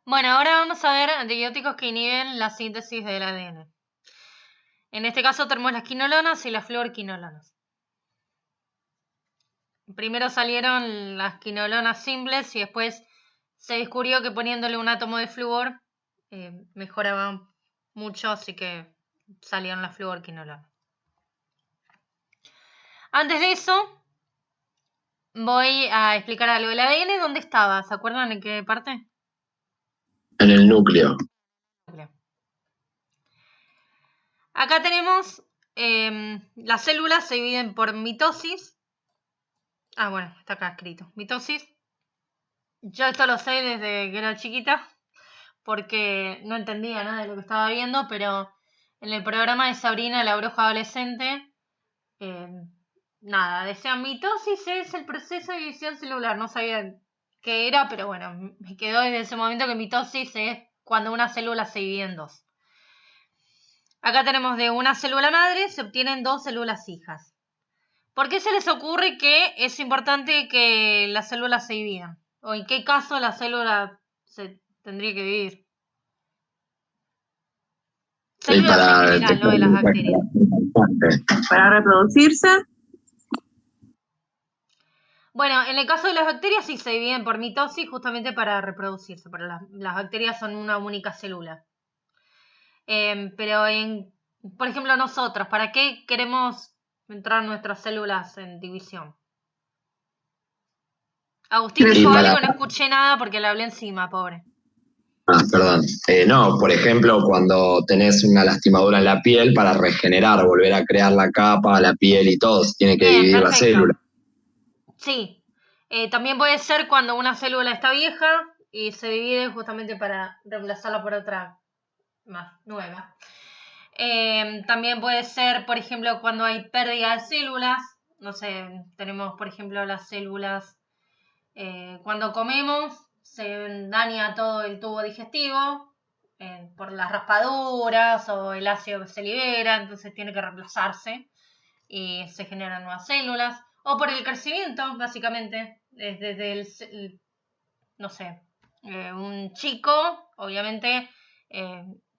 Bueno, ahora vamos a ver antibióticos que inhiben la síntesis del ADN. En este caso tenemos las quinolonas y las fluorquinolonas. Primero salieron las quinolonas simples y después se descubrió que poniéndole un átomo de flúor mejoraban mucho, así que salieron las fluorquinolonas. Antes de eso, voy a explicar algo. ¿El ADN dónde estaba? ¿Se acuerdan en qué parte? En el núcleo. Acá tenemos las células se dividen por mitosis. Ah, bueno, está acá escrito. Mitosis. Yo esto lo sé desde que era chiquita, porque no entendía nada de lo que estaba viendo, pero en el programa de Sabrina, la bruja adolescente, nada, decían mitosis es el proceso de división celular. No sabía qué era, pero bueno, me quedó desde ese momento que mitosis es cuando una célula se divide en dos. Acá tenemos de una célula madre se obtienen dos células hijas. ¿Por qué se les ocurre que es importante que las células se dividan? ¿O en qué caso la célula se tendría que dividir? Células en general, no de las bacterias. Para reproducirse. Bueno, en el caso de las bacterias sí se dividen por mitosis justamente para reproducirse, pero las bacterias son una única célula. Pero por ejemplo nosotros, ¿para qué queremos entrar nuestras células en división? Agustín dijo algo, no escuché nada porque le hablé encima, pobre. Perdón. No, por ejemplo, cuando tenés una lastimadura en la piel, para regenerar, volver a crear la capa, la piel y todo, se tiene que dividir la célula. Sí. También puede ser cuando una célula está vieja y se divide justamente para reemplazarla por otra más nueva. También puede ser, por ejemplo, cuando hay pérdida de células. No sé, tenemos, por ejemplo, las células. Cuando comemos, se daña todo el tubo digestivo por las raspaduras o el ácido que se libera, entonces tiene que reemplazarse y se generan nuevas células. O por el crecimiento, básicamente. Desde no sé, un chico, obviamente,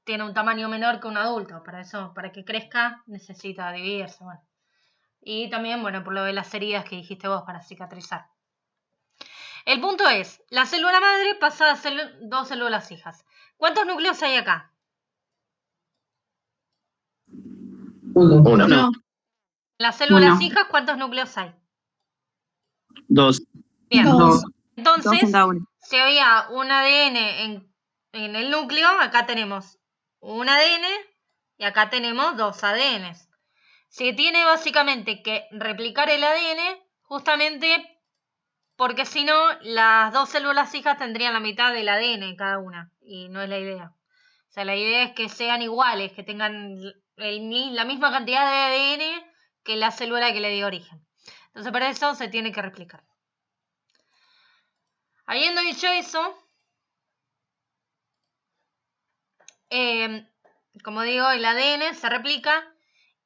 tiene un tamaño menor que un adulto. Para eso, para que crezca, necesita dividirse. Bueno. Y también, bueno, por lo de las heridas que dijiste vos, para cicatrizar. El punto es, la célula madre pasa a ser dos células hijas. ¿Cuántos núcleos hay acá? Uno. Las células hijas, ¿cuántos núcleos hay? Dos. Bien. Dos. Entonces, Dos en cada uno. si había un ADN en el núcleo, acá tenemos un ADN y acá tenemos dos ADNs. Se tiene básicamente que replicar el ADN justamente porque si no, las dos células hijas tendrían la mitad del ADN cada una y no es la idea. O sea, la idea es que sean iguales, que tengan la misma cantidad de ADN que la célula que le dio origen. Entonces, para eso se tiene que replicar. Habiendo dicho eso, como digo, el ADN se replica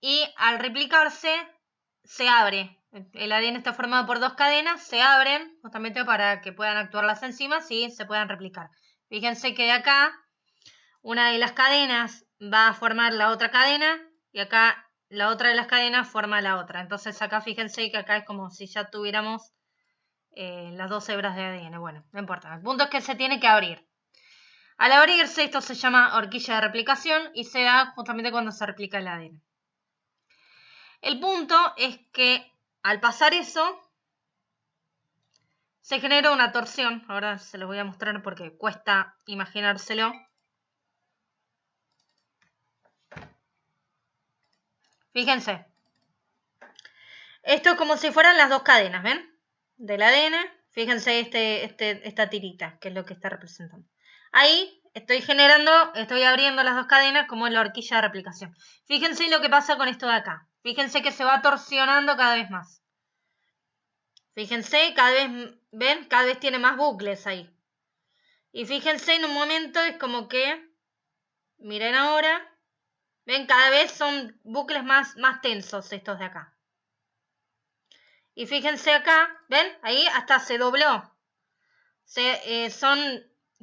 y al replicarse se abre. El ADN está formado por dos cadenas, se abren justamente para que puedan actuar las enzimas y se puedan replicar. Fíjense que de acá una de las cadenas va a formar la otra cadena y acá la otra de las cadenas forma la otra. Entonces acá fíjense que acá es como si ya tuviéramos las dos hebras de ADN. Bueno, no importa. El punto es que se tiene que abrir. Al abrirse esto se llama horquilla de replicación y se da justamente cuando se replica el ADN. El punto es que al pasar eso se genera una torsión. Ahora se los voy a mostrar porque cuesta imaginárselo. Fíjense. Esto es como si fueran las dos cadenas, ¿ven? Del ADN. Fíjense esta tirita, que es lo que está representando. Ahí estoy abriendo las dos cadenas como en la horquilla de replicación. Fíjense lo que pasa con esto de acá. Fíjense que se va torsionando cada vez más. Fíjense, cada vez tiene más bucles ahí. Y fíjense, en un momento es como que, miren ahora, ven, cada vez son bucles más tensos estos de acá. Y fíjense acá, ven, ahí hasta se dobló.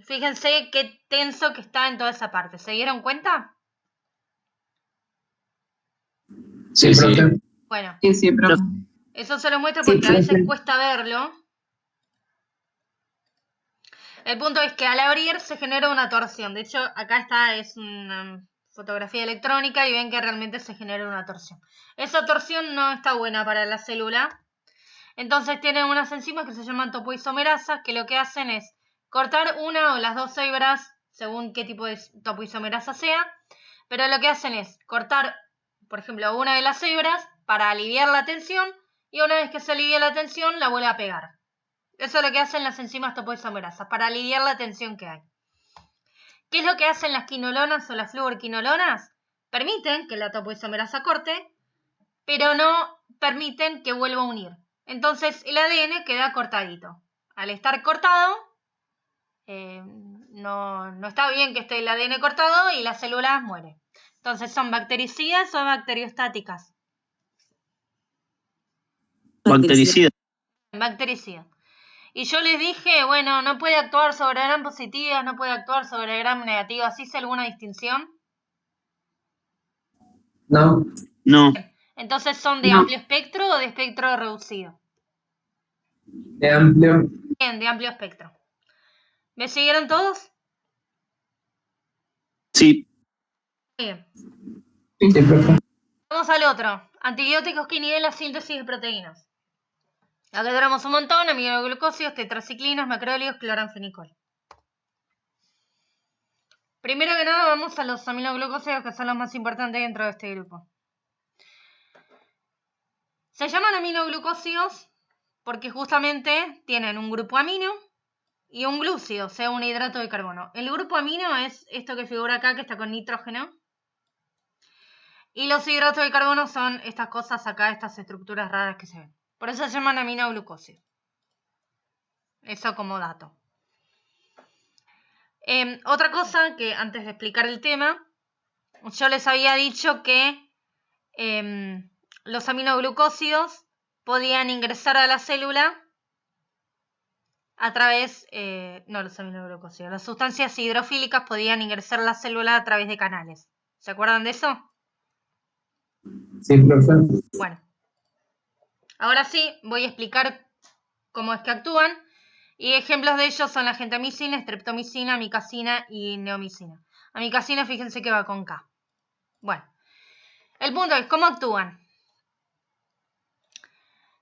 Fíjense qué tenso que está en toda esa parte. ¿Se dieron cuenta? Sí, sí. Bueno, Sí, profe. eso se lo muestro Sí, porque a veces profe. cuesta verlo. El punto es que al abrir se genera una torsión. De hecho, acá es una fotografía electrónica y ven que realmente se genera una torsión. Esa torsión no está buena para la célula. Entonces tienen unas enzimas que se llaman topoisomerasas, que lo que hacen es cortar una o las dos hebras, según qué tipo de topoisomerasa sea, pero lo que hacen es cortar, por ejemplo, una de las hebras para aliviar la tensión, y una vez que se alivia la tensión, la vuelve a pegar. Eso es lo que hacen las enzimas topoisomerasas, para aliviar la tensión que hay. ¿Qué es lo que hacen las quinolonas o las fluorquinolonas? Permiten que la topoisomerasa corte, pero no permiten que vuelva a unir. Entonces el ADN queda cortadito. Al estar cortado, no está bien que esté el ADN cortado y la célula muere. Entonces, ¿son bactericidas o bacteriostáticas? Bactericida. Bactericida. Y yo les dije, bueno, no puede actuar sobre gram positivas, no puede actuar sobre gram negativas. ¿Hice alguna distinción? No. No. Entonces, ¿son de No. amplio espectro o de espectro reducido? De amplio. Bien, de amplio espectro. ¿Me siguieron todos? Sí. Bien. Sí, profe. Vamos al otro. Antibióticos que inhiben la síntesis de proteínas. Acá tenemos un montón: aminoglucósidos, tetraciclinas, macrólidos, cloranfenicol. Primero que nada vamos a los aminoglucósidos, que son los más importantes dentro de este grupo. Se llaman aminoglucósidos porque justamente tienen un grupo amino y un glúcido, o sea, un hidrato de carbono. El grupo amino es esto que figura acá, que está con nitrógeno. Y los hidratos de carbono son estas cosas acá, estas estructuras raras que se ven. Por eso se llaman aminoglucósidos. Eso como dato. Otra cosa que antes de explicar el tema, yo les había dicho que los aminoglucósidos podían ingresar a la célula a través, no los aminoglucósidos, las sustancias hidrofílicas podían ingresar a la célula a través de canales. ¿Se acuerdan de eso? Sí, profe. Bueno, ahora sí voy a explicar cómo es que actúan. Y ejemplos de ellos son la gentamicina, streptomicina, amicacina y neomicina. Amicacina, fíjense que va con K. Bueno, el punto es cómo actúan.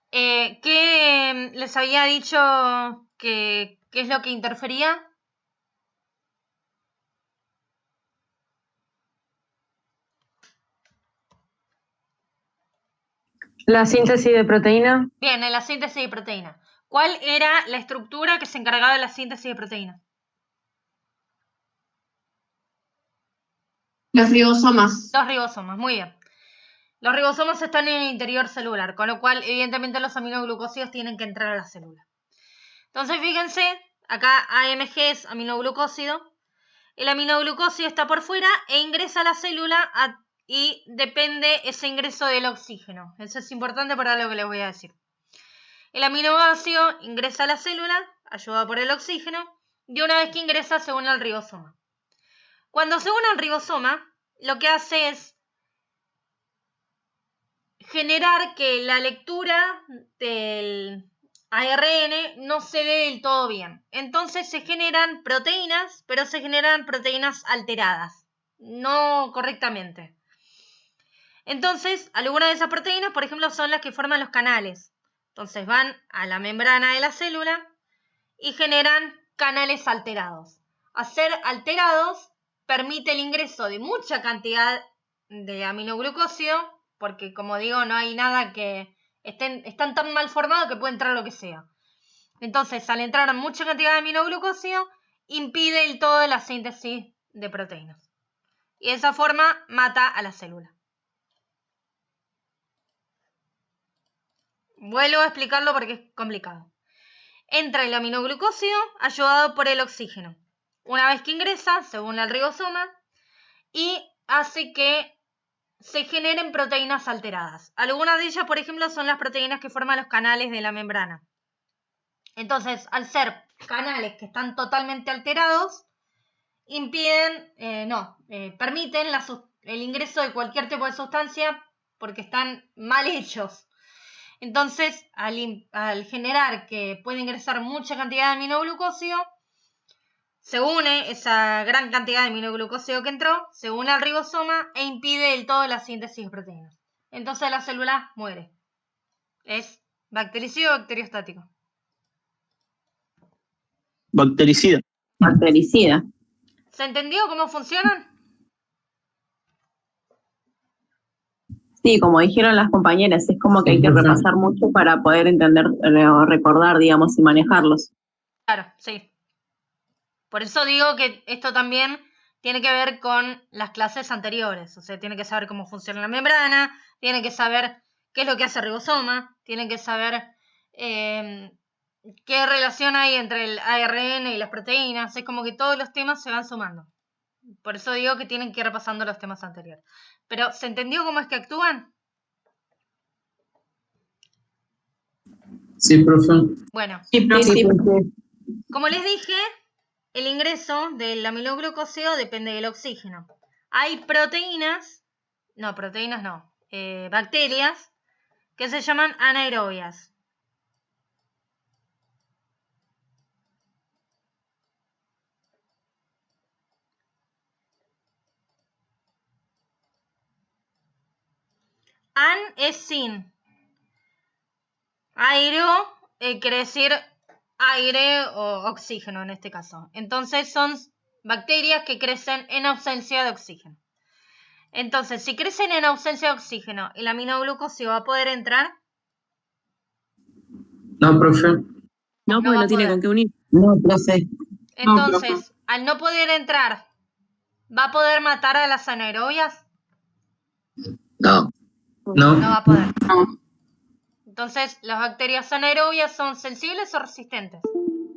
¿Qué les había dicho que es lo que interfería? La síntesis de proteína. Bien, en la síntesis de proteína. ¿Cuál era la estructura que se encargaba de la síntesis de proteína? Los ribosomas. Los ribosomas, muy bien. Los ribosomas están en el interior celular, con lo cual, evidentemente, los aminoglucósidos tienen que entrar a la célula. Entonces, fíjense, acá AMG es aminoglucósido. El aminoglucósido está por fuera e ingresa a la célula y depende ese ingreso del oxígeno. Eso es importante para lo que les voy a decir. El aminoácido ingresa a la célula, ayudado por el oxígeno, y una vez que ingresa se une al ribosoma. Cuando se une al ribosoma, lo que hace es generar que la lectura del ARN no se dé del todo bien. Entonces se generan proteínas, pero se generan proteínas alteradas, no correctamente. Entonces, algunas de esas proteínas, por ejemplo, son las que forman los canales. Entonces van a la membrana de la célula y generan canales alterados. Hacer alterados permite el ingreso de mucha cantidad de aminoglucósido, porque como digo, no hay nada que están tan mal formados que puede entrar lo que sea. Entonces, al entrar mucha cantidad de aminoglucósido, impide el todo de la síntesis de proteínas. Y de esa forma mata a la célula. Vuelvo a explicarlo porque es complicado. Entra el aminoglucósido ayudado por el oxígeno. Una vez que ingresa, se une al ribosoma y hace que se generen proteínas alteradas. Algunas de ellas, por ejemplo, son las proteínas que forman los canales de la membrana. Entonces, al ser canales que están totalmente alterados impiden, permiten el ingreso de cualquier tipo de sustancia porque están mal hechos. Entonces, al generar que puede ingresar mucha cantidad de aminoglucósido, se une esa gran cantidad de aminoglucósido que entró, se une al ribosoma e impide del todo la síntesis de proteínas. Entonces la célula muere. Es bactericida o bacteriostático. Bactericida. Bactericida. ¿Se entendió cómo funcionan? Sí, como dijeron las compañeras, es como que hay que repasar mucho para poder entender o recordar, digamos, y manejarlos. Claro, sí. Por eso digo que esto también tiene que ver con las clases anteriores. O sea, tiene que saber cómo funciona la membrana, tiene que saber qué es lo que hace el ribosoma, tiene que saber qué relación hay entre el ARN y las proteínas. Es como que todos los temas se van sumando. Por eso digo que tienen que ir repasando los temas anteriores. Pero, ¿se entendió cómo es que actúan? Sí, profe. Bueno, Sí, como les dije, el ingreso del aminoglucósido depende del oxígeno. Hay bacterias que se llaman anaerobias. An es sin. Aero quiere decir aire o oxígeno en este caso. Entonces son bacterias que crecen en ausencia de oxígeno. Entonces, si crecen en ausencia de oxígeno, ¿el aminoglucósido va a poder entrar? No, profe. No, porque va no a tiene poder. con qué unir. No, profe. Entonces, al no poder entrar, ¿va a poder matar a las anaerobias? No. No. No va a poder. Entonces, ¿las bacterias anaerobias son sensibles o resistentes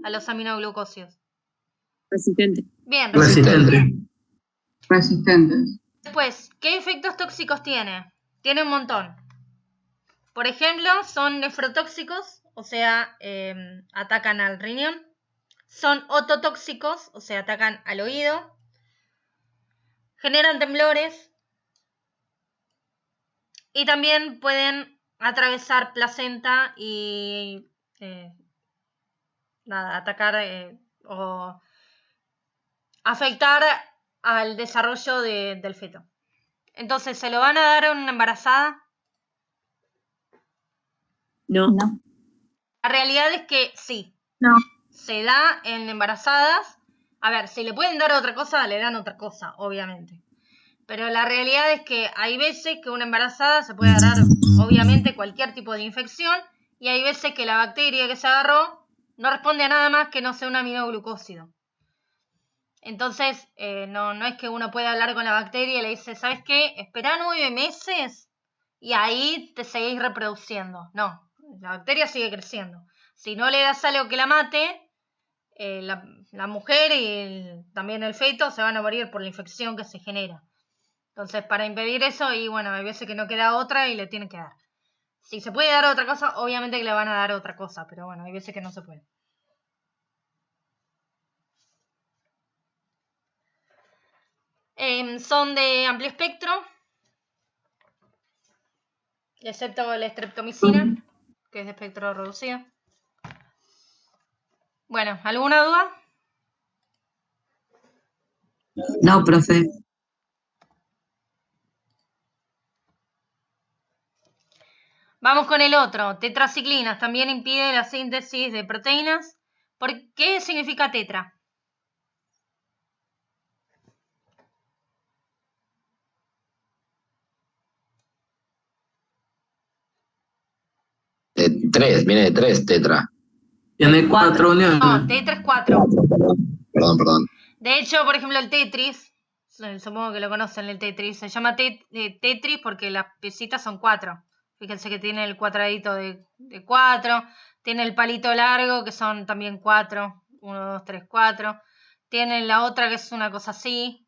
a los aminoglucósidos? Resistente. Bien, Resistente. Resistentes. Después, ¿qué efectos tóxicos tiene? Tiene un montón. Por ejemplo, son nefrotóxicos, o sea, atacan al riñón. Son ototóxicos, o sea, atacan al oído. Generan temblores. Y también pueden atravesar placenta y atacar o afectar al desarrollo del feto. Entonces, ¿se lo van a dar a una embarazada? No. La realidad es que sí. No. Se da en embarazadas. A ver, si le pueden dar otra cosa, le dan otra cosa, obviamente. Pero la realidad es que hay veces que una embarazada se puede agarrar, obviamente, cualquier tipo de infección. Y hay veces que la bacteria que se agarró no responde a nada más que no sea un aminoglucósido. Entonces, no es que uno pueda hablar con la bacteria y le dice, ¿sabes qué? Espera 9 meses y ahí te seguís reproduciendo. No, la bacteria sigue creciendo. Si no le das algo que la mate, la mujer y también el feto se van a morir por la infección que se genera. Entonces, para impedir eso, y bueno, hay veces que no queda otra y le tienen que dar. Si se puede dar otra cosa, obviamente que le van a dar otra cosa, pero bueno, hay veces que no se puede. Son de amplio espectro, excepto la streptomicina, que es de espectro reducido. Bueno, ¿alguna duda? No, profe. Vamos con el otro. Tetraciclinas también impide la síntesis de proteínas. ¿Por qué significa tetra? Viene de 3, tetra. Tiene 4 uniones. No, tetra es 4. Perdón. De hecho, por ejemplo, el Tetris, supongo que lo conocen, el Tetris, se llama Tetris porque las piecitas son 4. Fíjense que tiene el cuadradito de 4, tiene el palito largo que son también 4, 1, 2, 3, 4. Tiene la otra que es una cosa así,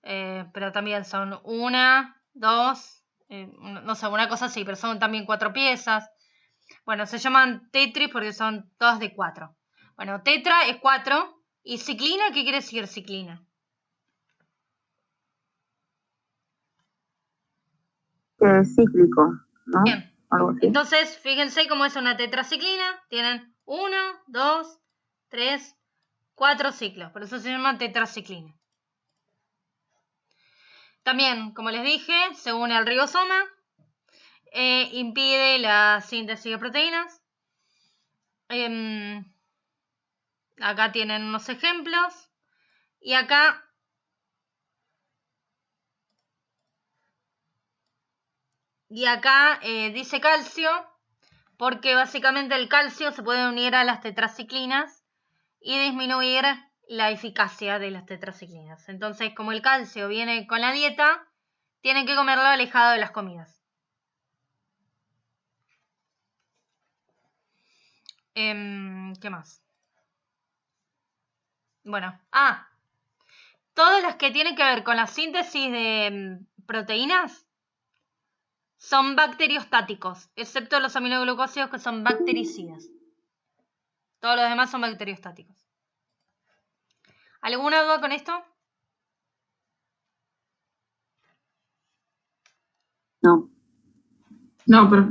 pero también son 1, 2, no sé, una cosa así, pero son también 4 piezas. Bueno, se llaman Tetris porque son todas de 4. Bueno, tetra es 4. ¿Y ciclina? ¿Qué quiere decir ciclina? Cíclico, ¿no? Bien. Algo así. Entonces, fíjense cómo es una tetraciclina. Tienen 1, 2, 3, 4 ciclos. Por eso se llama tetraciclina. También, como les dije, se une al ribosoma. Impide la síntesis de proteínas. Acá tienen unos ejemplos. Y acá dice calcio, porque básicamente el calcio se puede unir a las tetraciclinas y disminuir la eficacia de las tetraciclinas. Entonces, como el calcio viene con la dieta, tienen que comerlo alejado de las comidas. ¿Qué más? Bueno, todas las que tienen que ver con la síntesis de proteínas son bacteriostáticos, excepto los aminoglucósidos que son bactericidas. Todos los demás son bacteriostáticos. ¿Alguna duda con esto? No. No, profe.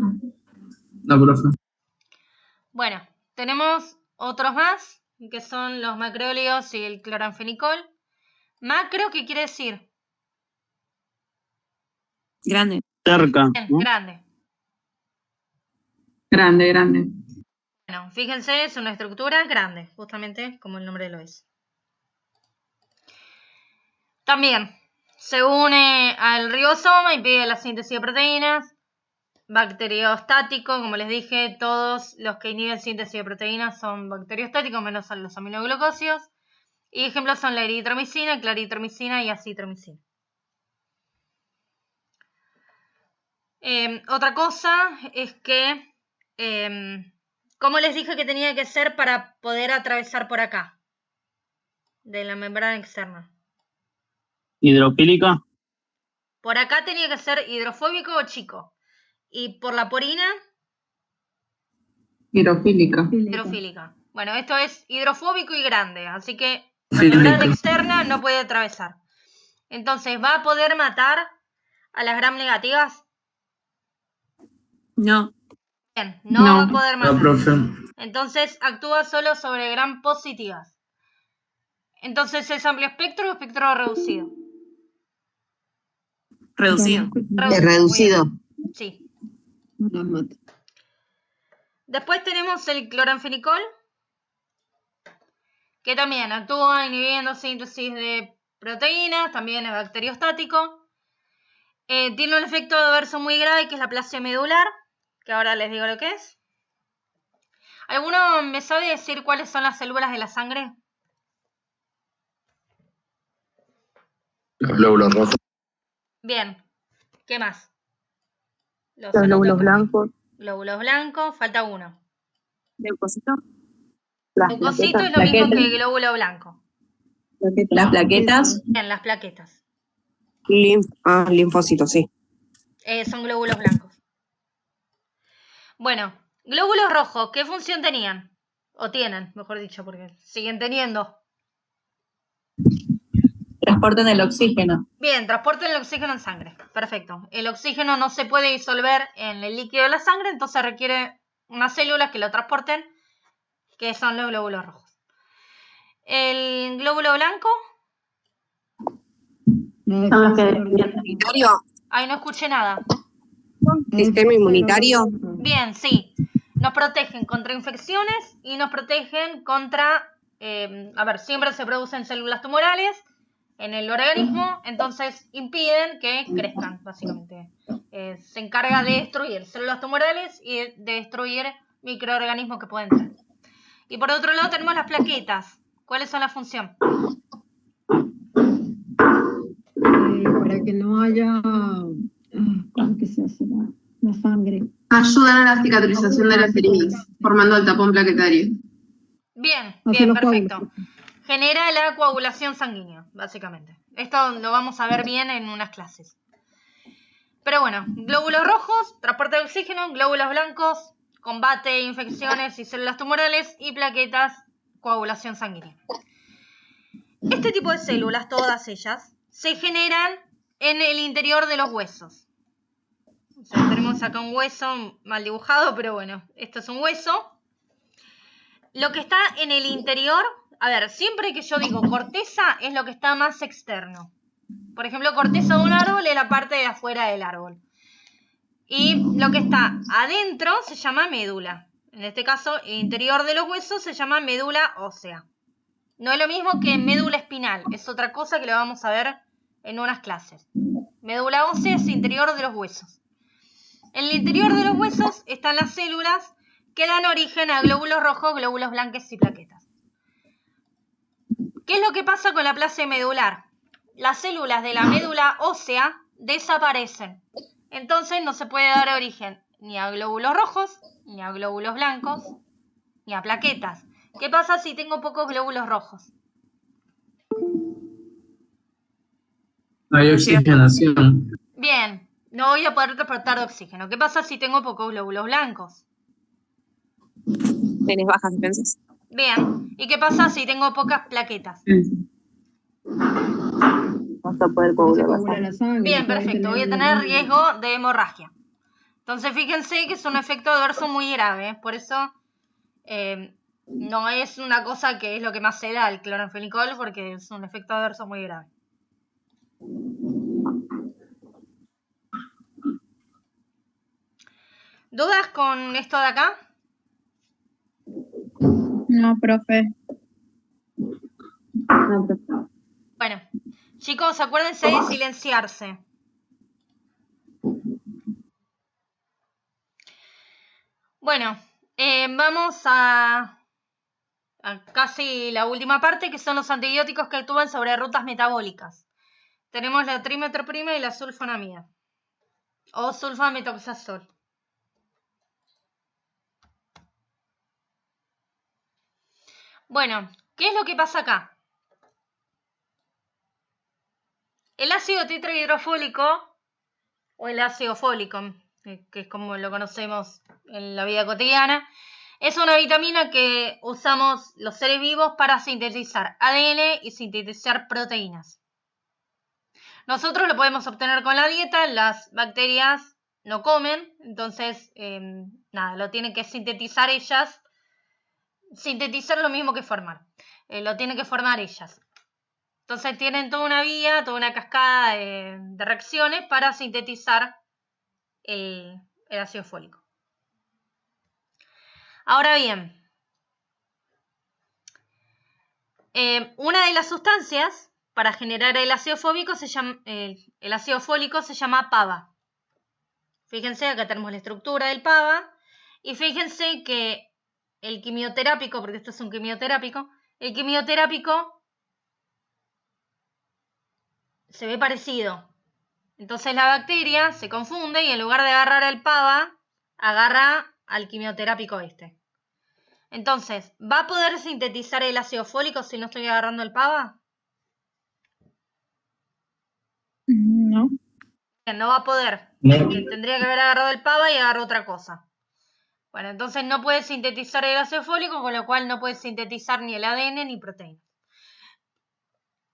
No, profe. Bueno, tenemos otros más, que son los macrólidos y el cloranfenicol. Macro, ¿qué quiere decir? Grande. Cerca, Bien, ¿no? grande. Grande. Bueno, fíjense, es una estructura grande, justamente como el nombre lo es. También se une al ribosoma y impide la síntesis de proteínas. Bacteriostático, como les dije, todos los que inhiben síntesis de proteínas son bacteriostáticos, menos los aminoglucósidos. Y ejemplos son la eritromicina, claritromicina y acitromicina. Otra cosa es que, ¿cómo les dije que tenía que ser para poder atravesar por acá? De la membrana externa. Hidrofílica, Por acá tenía que ser hidrofóbico o chico. Y por la porina, Hidrofílica. hidrofílica. Bueno, esto es hidrofóbico y grande, así que la Fílica. membrana externa no puede atravesar. Entonces, ¿va a poder matar a las gram negativas? No. Bien, no va a poder matar. No, profe. Entonces, actúa solo sobre gram positivas. Entonces, ¿es amplio espectro o espectro reducido? Reducido. Reducido. Muy bien. Sí. Después tenemos el cloranfenicol, que también actúa inhibiendo síntesis de proteínas, también es bacteriostático. Tiene un efecto adverso muy grave, que es la aplasia medular, que ahora les digo lo que es. ¿Alguno me sabe decir cuáles son las células de la sangre? Los glóbulos rojos. Bien. ¿Qué más? Los glóbulos blancos. Glóbulos blancos, falta uno. Leucocito. Leucocito es lo mismo que el glóbulo blanco. Las plaquetas. Bien, las plaquetas. Linfocitos, sí. Son glóbulos blancos. Bueno, glóbulos rojos, ¿qué función tenían? O tienen, mejor dicho, porque siguen teniendo. Transportan el oxígeno. Bien, transportan el oxígeno en sangre. Perfecto. El oxígeno no se puede disolver en el líquido de la sangre, entonces requiere unas células que lo transporten, que son los glóbulos rojos. El glóbulo blanco. Son los que ¿Inmunitario? Ay, no escuché nada. ¿Sistema inmunitario? Bien, sí. Nos protegen contra infecciones y nos protegen contra... siempre se producen células tumorales en el organismo, entonces impiden que crezcan, básicamente. Se encarga de destruir células tumorales y de destruir microorganismos que pueden tener. Y por otro lado tenemos las plaquetas. ¿Cuáles son la función? Para que no haya, ¿cómo que se hace la sangre? Ayudan a la cicatrización de las heridas, formando el tapón plaquetario. Bien, Hacia los perfecto. coágulos. Genera la coagulación sanguínea, básicamente. Esto lo vamos a ver bien en unas clases. Pero bueno, glóbulos rojos, transporte de oxígeno, glóbulos blancos, combate infecciones y células tumorales, y plaquetas, coagulación sanguínea. Este tipo de células, todas ellas, se generan en el interior de los huesos. O sea, tenemos acá un hueso mal dibujado, pero bueno, esto es un hueso. Lo que está en el interior, a ver, siempre que yo digo corteza es lo que está más externo. Por ejemplo, corteza de un árbol es la parte de afuera del árbol. Y lo que está adentro se llama médula. En este caso, el interior de los huesos se llama médula ósea. No es lo mismo que médula espinal, es otra cosa que lo vamos a ver en unas clases. Médula ósea es interior de los huesos. En el interior de los huesos están las células que dan origen a glóbulos rojos, glóbulos blancos y plaquetas. ¿Qué es lo que pasa con la plasia medular? Las células de la médula ósea desaparecen. Entonces no se puede dar origen ni a glóbulos rojos, ni a glóbulos blancos, ni a plaquetas. ¿Qué pasa si tengo pocos glóbulos rojos? Hay oxigenación. Bien, no voy a poder transportar oxígeno. ¿Qué pasa si tengo pocos glóbulos blancos? Tenés bajas defensas. Bien, ¿y qué pasa si tengo pocas plaquetas? Vas a poder No se coagular la coagula sangre. la sangre. Bien, pueden perfecto. Voy a tener neumonía. riesgo de hemorragia. Entonces, fíjense que es un efecto adverso muy grave. ¿Eh? Por eso no es una cosa que es lo que más se da el cloranfenicol, porque es un efecto adverso muy grave. ¿Dudas con esto de acá? No, profe. Bueno, chicos, acuérdense de silenciarse. Bueno, vamos a casi la última parte, que son los antibióticos que actúan sobre rutas metabólicas. Tenemos la trimetroprima y la sulfonamida, o sulfametoxazol. Bueno, ¿qué es lo que pasa acá? El ácido tetrahidrofólico, o el ácido fólico, que es como lo conocemos en la vida cotidiana, es una vitamina que usamos los seres vivos para sintetizar ADN y sintetizar proteínas. Nosotros lo podemos obtener con la dieta, las bacterias no comen, entonces nada, lo tienen que sintetizar ellas. Sintetizar lo mismo que formar, lo tienen que formar ellas. Entonces tienen toda una vía, toda una cascada de reacciones para sintetizar el ácido fólico. Ahora bien, una de las sustancias para generar el ácido fólico se llama PABA. Fíjense, acá tenemos la estructura del PABA. Y fíjense que el quimioterápico, porque esto es un quimioterápico, el quimioterápico se ve parecido. Entonces la bacteria se confunde y en lugar de agarrar al PABA, agarra al quimioterápico este. Entonces, ¿va a poder sintetizar el ácido fólico si no estoy agarrando el PABA? No. No va a poder, No. porque tendría que haber agarrado el PABA y agarró otra cosa. Bueno, entonces no puede sintetizar el ácido fólico, con lo cual no puede sintetizar ni el ADN ni proteínas.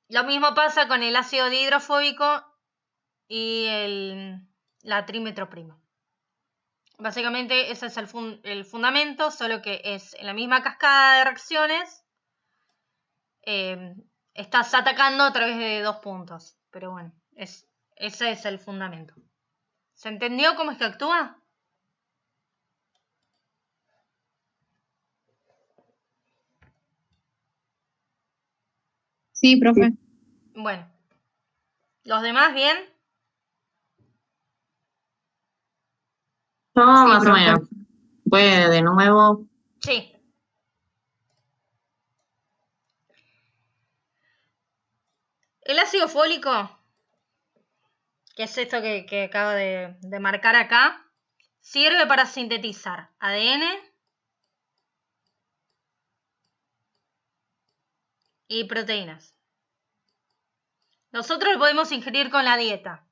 Lo mismo pasa con el ácido dihidrofóbico y la trimetroprima. Básicamente ese es el fundamento, solo que es en la misma cascada de reacciones. Estás atacando a través de 2 puntos. Pero bueno, ese es el fundamento. ¿Se entendió cómo es que actúa? Sí, profe. Bueno. ¿Los demás bien? Yo Sí, más o profe. menos. Puede de nuevo. Sí. El ácido fólico, que es esto que acabo de marcar acá, sirve para sintetizar ADN y proteínas. Nosotros lo podemos ingerir con la dieta.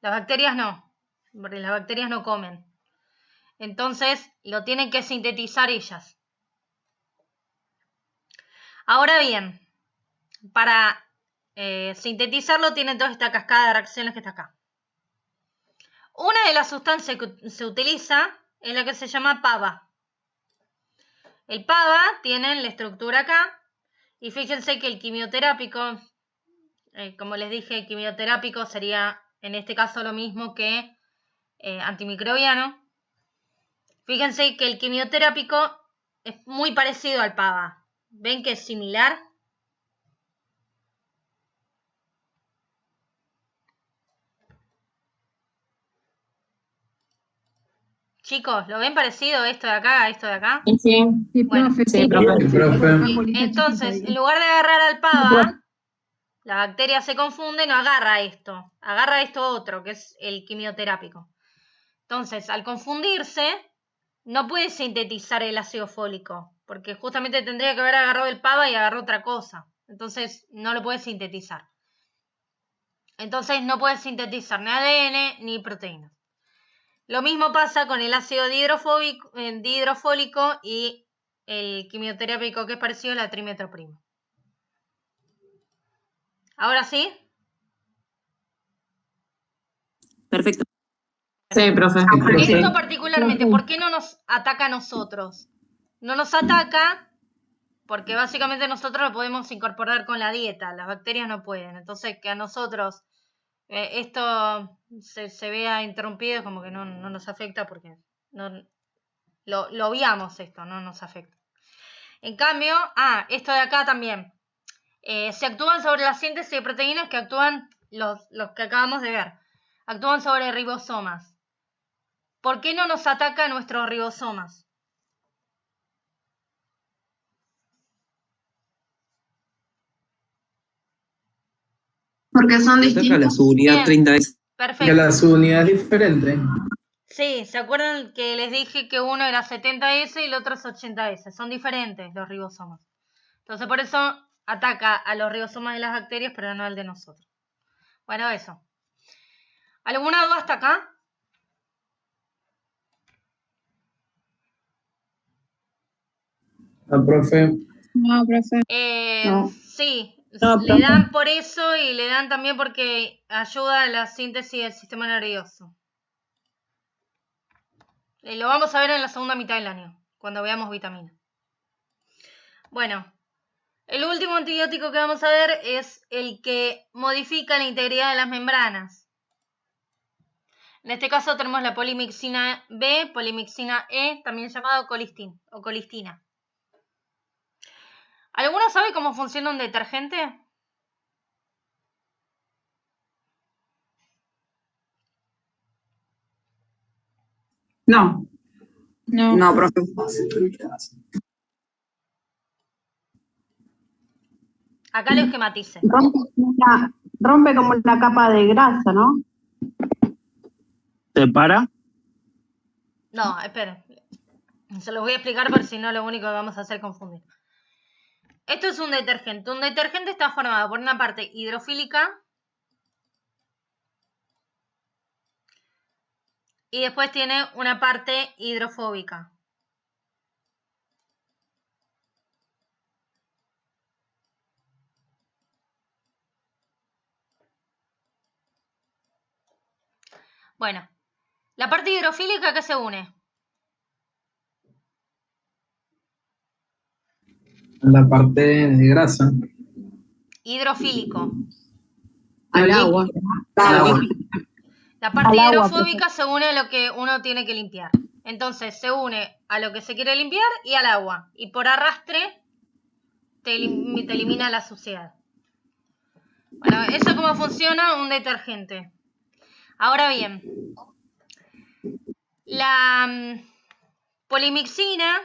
Las bacterias no, porque las bacterias no comen. Entonces lo tienen que sintetizar ellas. Ahora bien, para sintetizarlo tiene toda esta cascada de reacciones que está acá. Una de las sustancias que se utiliza es la que se llama PABA. El PABA tiene la estructura acá y fíjense que el quimioterápico, como les dije, el quimioterápico sería en este caso lo mismo que antimicrobiano. Fíjense que el quimioterápico es muy parecido al PABA. ¿Ven que es similar? Chicos, ¿lo ven parecido esto de acá a esto de acá? Sí, Sí, Bueno, profe, sí, sí, profe. Sí, profe. una bolita entonces, chiquita en ahí. lugar de agarrar al PABA, la bacteria se confunde y no agarra esto. Agarra esto otro, que es el quimioterápico. Entonces, al confundirse, no puede sintetizar el ácido fólico, porque justamente tendría que haber agarrado el PABA y agarró otra cosa. Entonces, no lo puede sintetizar. Entonces, no puede sintetizar ni ADN ni proteínas. Lo mismo pasa con el ácido dihidrofólico y el quimioterápico que es parecido a la trimetroprima. ¿Ahora sí? Perfecto. Sí, profe. Esto particularmente, ¿por qué no nos ataca a nosotros? No nos ataca porque básicamente nosotros lo podemos incorporar con la dieta, las bacterias no pueden. Entonces, que a nosotros esto se vea interrumpido es como que no nos afecta porque no, lo obviamos esto, no nos afecta. En cambio, esto de acá también. Se actúan sobre la síntesis de proteínas que actúan, los que acabamos de ver, actúan sobre ribosomas. ¿Por qué no nos ataca a nuestros ribosomas? Porque son Ataca distintos. la subunidad Bien. 30 veces. Que Perfecto. la subunidad es diferente. Sí, ¿se acuerdan que les dije que uno era 70S y el otro es 80S? Son diferentes los ribosomas. Entonces por eso ataca a los ribosomas de las bacterias, pero no al de nosotros. Bueno, eso. ¿Alguna duda hasta acá? La profe. No, profe. No. Sí, No, le profe. dan por eso y le dan también porque ayuda a la síntesis del sistema nervioso. Lo vamos a ver en la segunda mitad del año, cuando veamos vitamina. Bueno, el último antibiótico que vamos a ver es el que modifica la integridad de las membranas. En este caso tenemos la polimixina B, polimixina E, también llamado colistin o colistina. ¿Alguno sabe cómo funciona un detergente? No. No. No, profe. Acá lo esquematice. Rompe como la capa de grasa, ¿no? ¿Separa? No, esperen. Se los voy a explicar por si no lo único que vamos a hacer es confundir. Esto es un detergente. Un detergente está formado por una parte hidrofílica y después tiene una parte hidrofóbica. Bueno, la parte hidrofílica, ¿qué se une? La parte de grasa. Hidrofílico. Al agua. La parte Al agua, hidrofóbica se une a lo que uno tiene que limpiar. Entonces se une a lo que se quiere limpiar y al agua. Y por arrastre te elimina la suciedad. Bueno, eso es cómo funciona un detergente. Ahora bien, la polimixina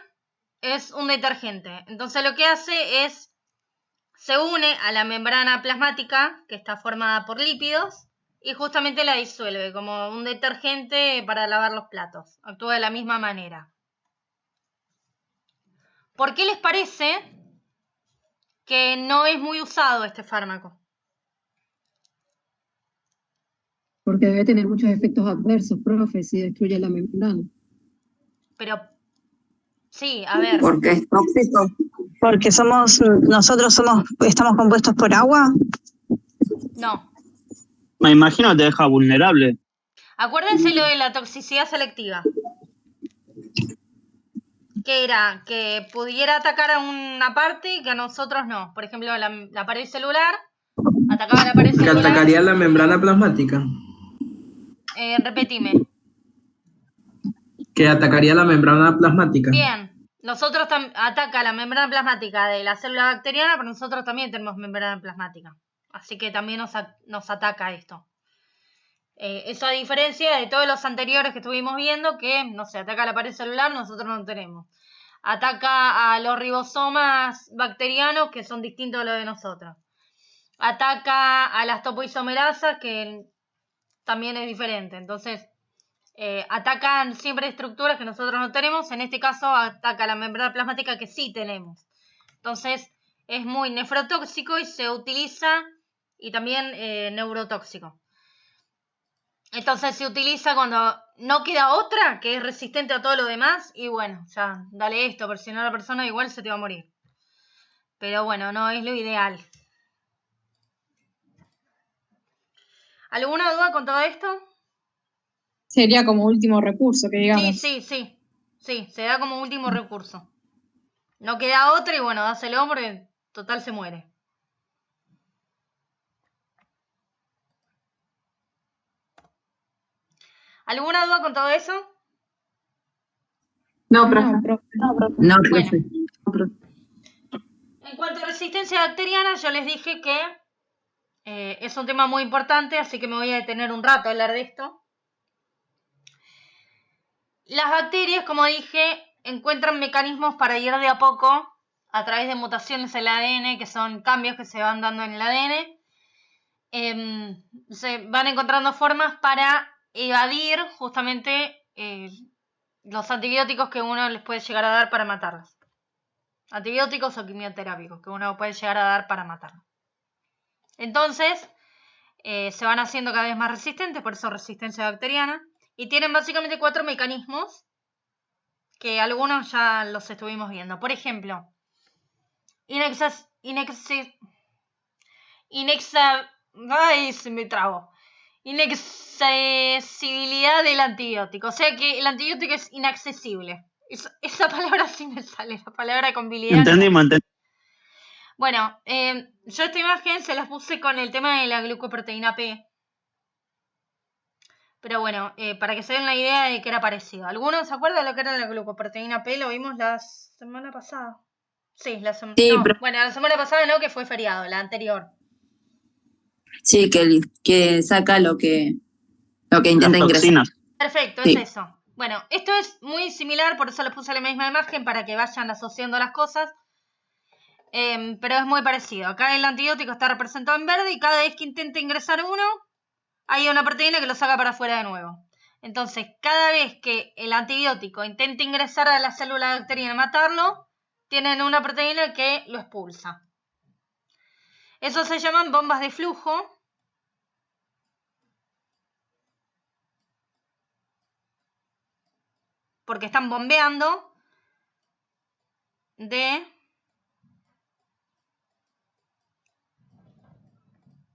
es un detergente. Entonces lo que hace es, se une a la membrana plasmática, que está formada por lípidos, y justamente la disuelve, como un detergente para lavar los platos. Actúa de la misma manera. ¿Por qué les parece que no es muy usado este fármaco? Porque debe tener muchos efectos adversos, profe, si destruye la membrana. Pero, sí, a ver. Porque es tóxico. Porque estamos compuestos por agua. No. Me imagino que te deja vulnerable. Acuérdense lo de la toxicidad selectiva. Que era que pudiera atacar a una parte y que a nosotros no. Por ejemplo, la pared celular atacaba la pared Que celular. atacaría la membrana plasmática. Repetime. Que atacaría la membrana plasmática. Bien. Nosotros ataca la membrana plasmática de la célula bacteriana, pero nosotros también tenemos membrana plasmática. Así que también nos ataca esto. Eso a diferencia de todos los anteriores que estuvimos viendo, que, no sé, ataca la pared celular, nosotros no tenemos. Ataca a los ribosomas bacterianos, que son distintos a los de nosotros. Ataca a las topoisomerasas, que también es diferente. Entonces, atacan siempre estructuras que nosotros no tenemos. En este caso, ataca la membrana plasmática que sí tenemos. Entonces, es muy nefrotóxico y se utiliza, y también neurotóxico. Entonces se utiliza cuando no queda otra que es resistente a todo lo demás. Y bueno, ya, dale esto, porque si no la persona igual se te va a morir. Pero bueno, no es lo ideal. ¿Alguna duda con todo esto? Sería como último recurso, que digamos. Sí, se da como último recurso. No queda otra y bueno, dáselo porque total se muere. ¿Alguna duda con todo eso? No, profe. No, Bueno. profe. En cuanto a resistencia bacteriana, yo les dije que es un tema muy importante, así que me voy a detener un rato a hablar de esto. Las bacterias, como dije, encuentran mecanismos para ir de a poco a través de mutaciones en el ADN, que son cambios que se van dando en el ADN. Se van encontrando formas para evadir justamente los antibióticos que uno les puede llegar a dar para matarlos. Antibióticos o quimioterápicos que uno puede llegar a dar para matarlos. Entonces, se van haciendo cada vez más resistentes, por eso resistencia bacteriana. Y tienen básicamente 4 mecanismos que algunos ya los estuvimos viendo. Por ejemplo, inaccesibilidad del antibiótico. O sea que el antibiótico es inaccesible. Esa palabra sí me sale, la palabra con habilidad. Entendimos. Bueno, yo esta imagen se las puse con el tema de la glucoproteína P. Pero bueno, para que se den la idea de que era parecido. ¿Algunos se acuerdan de lo que era la glucoproteína P? Lo vimos la semana pasada. Sí, la semana pasada no, que fue feriado, la anterior. Sí, que saca lo que intenta ingresar. Perfecto, Sí. es eso. Bueno, esto es muy similar, por eso les puse la misma imagen para que vayan asociando las cosas. Pero es muy parecido. Acá el antibiótico está representado en verde y cada vez que intenta ingresar uno, hay una proteína que lo saca para afuera de nuevo. Entonces, cada vez que el antibiótico intenta ingresar a la célula bacteriana y matarlo, tienen una proteína que lo expulsa. Eso se llaman bombas de flujo. Porque están bombeando de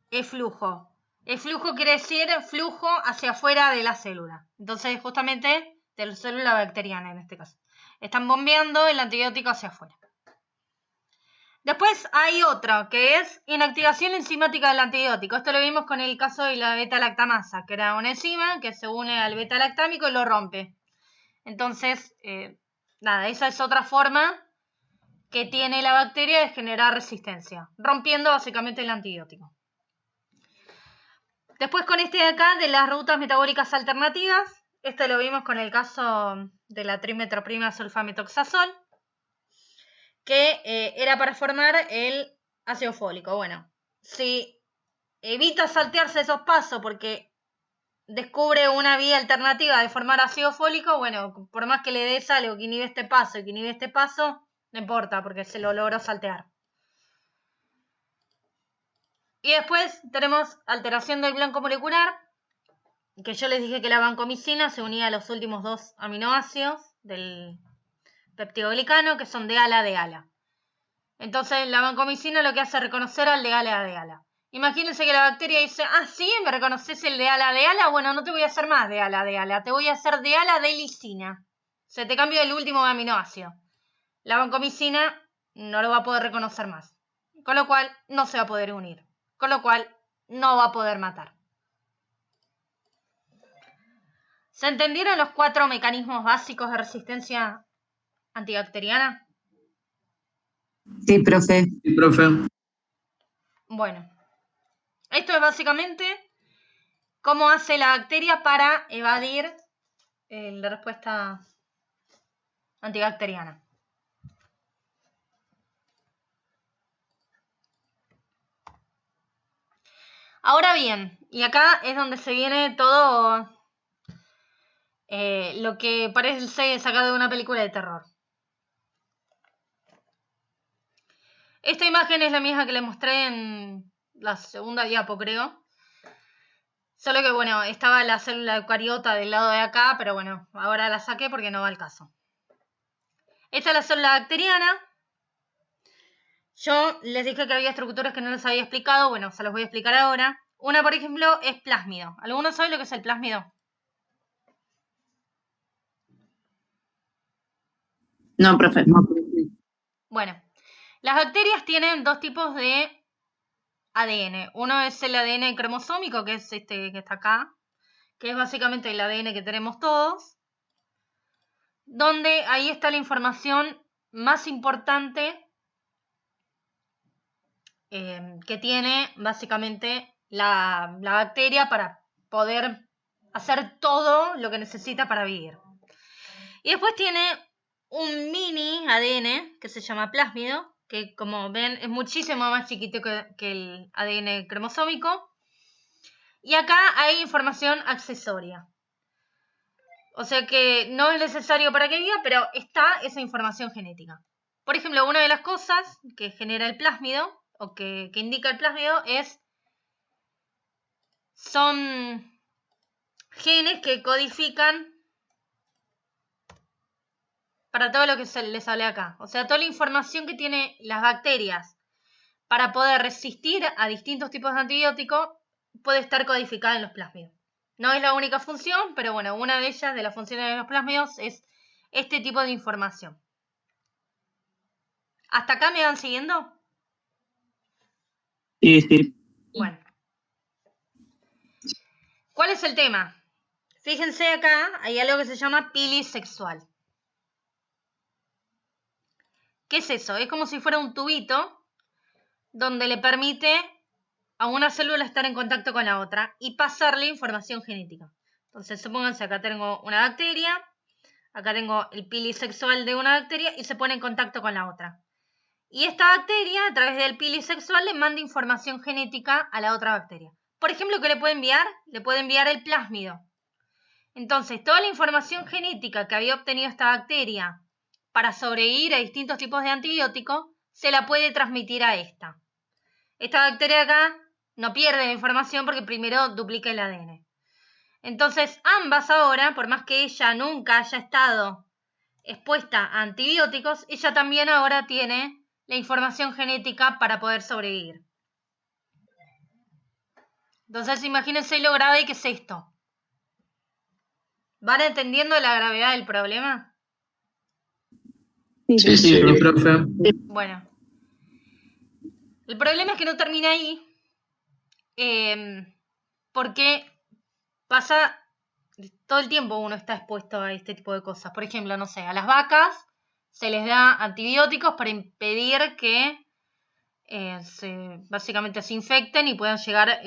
eflujo. Eflujo quiere decir flujo hacia afuera de la célula. Entonces, justamente de la célula bacteriana en este caso. Están bombeando el antibiótico hacia afuera. Después hay otro, que es inactivación enzimática del antibiótico. Esto lo vimos con el caso de la beta-lactamasa, que era una enzima que se une al beta-lactámico y lo rompe. Entonces, esa es otra forma que tiene la bacteria de generar resistencia, rompiendo básicamente el antibiótico. Después con este de acá, de las rutas metabólicas alternativas, esto lo vimos con el caso de la trimetroprima sulfametoxazol, que era para formar el ácido fólico. Bueno, si evita saltearse esos pasos porque descubre una vía alternativa de formar ácido fólico, bueno, por más que le des algo que inhibe este paso y que inhibe este paso, no importa porque se lo logró saltear. Y después tenemos alteración del blanco molecular, que yo les dije que la vancomicina se unía a los últimos 2 aminoácidos del peptidoglicano, que son de ala. Entonces la vancomicina lo que hace es reconocer al de ala de ala. Imagínense que la bacteria dice, sí, me reconoces el de ala, bueno, no te voy a hacer más de ala, te voy a hacer de ala de lisina. Se te cambia el último aminoácido. La vancomicina no lo va a poder reconocer más. Con lo cual no se va a poder unir. Con lo cual no va a poder matar. ¿Se entendieron los 4 mecanismos básicos de resistencia antibacteriana? Sí, profe. Sí, profe. Bueno, esto es básicamente cómo hace la bacteria para evadir la respuesta antibacteriana. Ahora bien, y acá es donde se viene todo lo que parece sacado de una película de terror. Esta imagen es la misma que les mostré en la segunda diapo, creo. Solo que, bueno, estaba la célula eucariota del lado de acá, pero bueno, ahora la saqué porque no va al caso. Esta es la célula bacteriana. Yo les dije que había estructuras que no les había explicado. Bueno, se los voy a explicar ahora. Una, por ejemplo, es plásmido. ¿Alguno sabe lo que es el plásmido? No, profe. Bueno, las bacterias tienen 2 tipos de ADN. Uno es el ADN cromosómico, que es este que está acá, que es básicamente el ADN que tenemos todos, donde ahí está la información más importante que tiene básicamente la bacteria para poder hacer todo lo que necesita para vivir. Y después tiene un mini ADN que se llama plásmido, que como ven es muchísimo más chiquito que el ADN cromosómico. Y acá hay información accesoria. O sea que no es necesario para que viva, pero está esa información genética. Por ejemplo, una de las cosas que genera el plásmido, o que indica el plásmido, son genes que codifican para todo lo que les hablé acá. O sea, toda la información que tienen las bacterias para poder resistir a distintos tipos de antibióticos puede estar codificada en los plásmidos. No es la única función, pero bueno, una de ellas, de las funciones de los plásmidos, es este tipo de información. ¿Hasta acá me van siguiendo? Sí. Bueno. ¿Cuál es el tema? Fíjense acá, hay algo que se llama pili sexual. ¿Qué es eso? Es como si fuera un tubito donde le permite a una célula estar en contacto con la otra y pasarle información genética. Entonces, supónganse, acá tengo una bacteria, acá tengo el pili sexual de una bacteria y se pone en contacto con la otra. Y esta bacteria, a través del pili sexual, le manda información genética a la otra bacteria. Por ejemplo, ¿qué le puede enviar? Le puede enviar el plásmido. Entonces, toda la información genética que había obtenido esta bacteria para sobrevivir a distintos tipos de antibióticos, se la puede transmitir a esta. Esta bacteria acá no pierde la información porque primero duplica el ADN. Entonces, ambas ahora, por más que ella nunca haya estado expuesta a antibióticos, ella también ahora tiene la información genética para poder sobrevivir. Entonces, imagínense lo grave que es esto. ¿Van entendiendo la gravedad del problema? Sí. profe. Bueno. El problema es que no termina ahí. Porque pasa todo el tiempo uno está expuesto a este tipo de cosas. Por ejemplo, no sé, a las vacas se les da antibióticos para impedir que básicamente se infecten y puedan llegar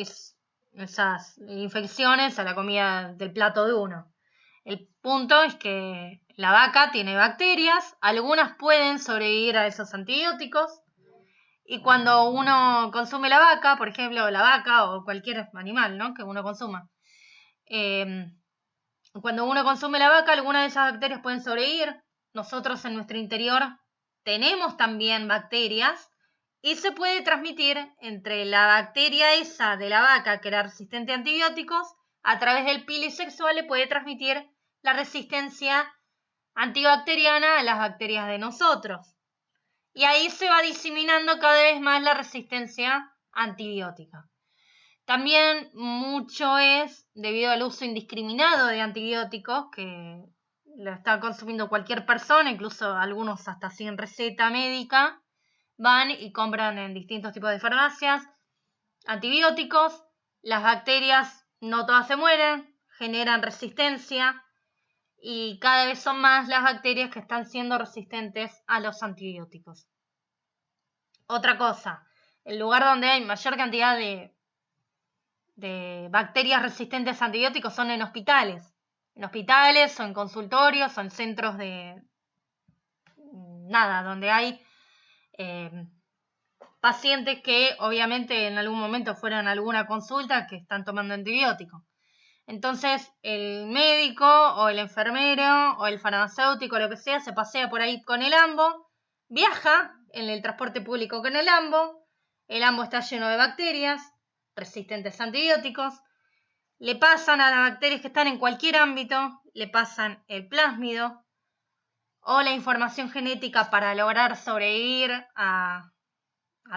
esas infecciones a la comida del plato de uno. El punto es que la vaca tiene bacterias, algunas pueden sobrevivir a esos antibióticos, y cuando uno consume la vaca, por ejemplo, la vaca o cualquier animal, ¿no?, que uno consuma, cuando uno consume la vaca, algunas de esas bacterias pueden sobrevivir. Nosotros en nuestro interior tenemos también bacterias y se puede transmitir entre la bacteria esa de la vaca que era resistente a antibióticos, a través del pili sexual le puede transmitir la resistencia antibacteriana a las bacterias de nosotros. Y ahí se va diseminando cada vez más la resistencia antibiótica. También mucho es debido al uso indiscriminado de antibióticos, que lo está consumiendo cualquier persona, incluso algunos hasta sin receta médica, van y compran en distintos tipos de farmacias antibióticos. Las bacterias no todas se mueren, generan resistencia y cada vez son más las bacterias que están siendo resistentes a los antibióticos. Otra cosa, el lugar donde hay mayor cantidad de bacterias resistentes a antibióticos son en hospitales. En hospitales o en consultorios o en centros de... donde hay pacientes que obviamente en algún momento fueron a alguna consulta que están tomando antibióticos. Entonces el médico o el enfermero o el farmacéutico, lo que sea, se pasea por ahí con el ambo, viaja en el transporte público con el ambo está lleno de bacterias resistentes a antibióticos, le pasan a las bacterias que están en cualquier ámbito, le pasan el plásmido o la información genética para lograr sobrevivir a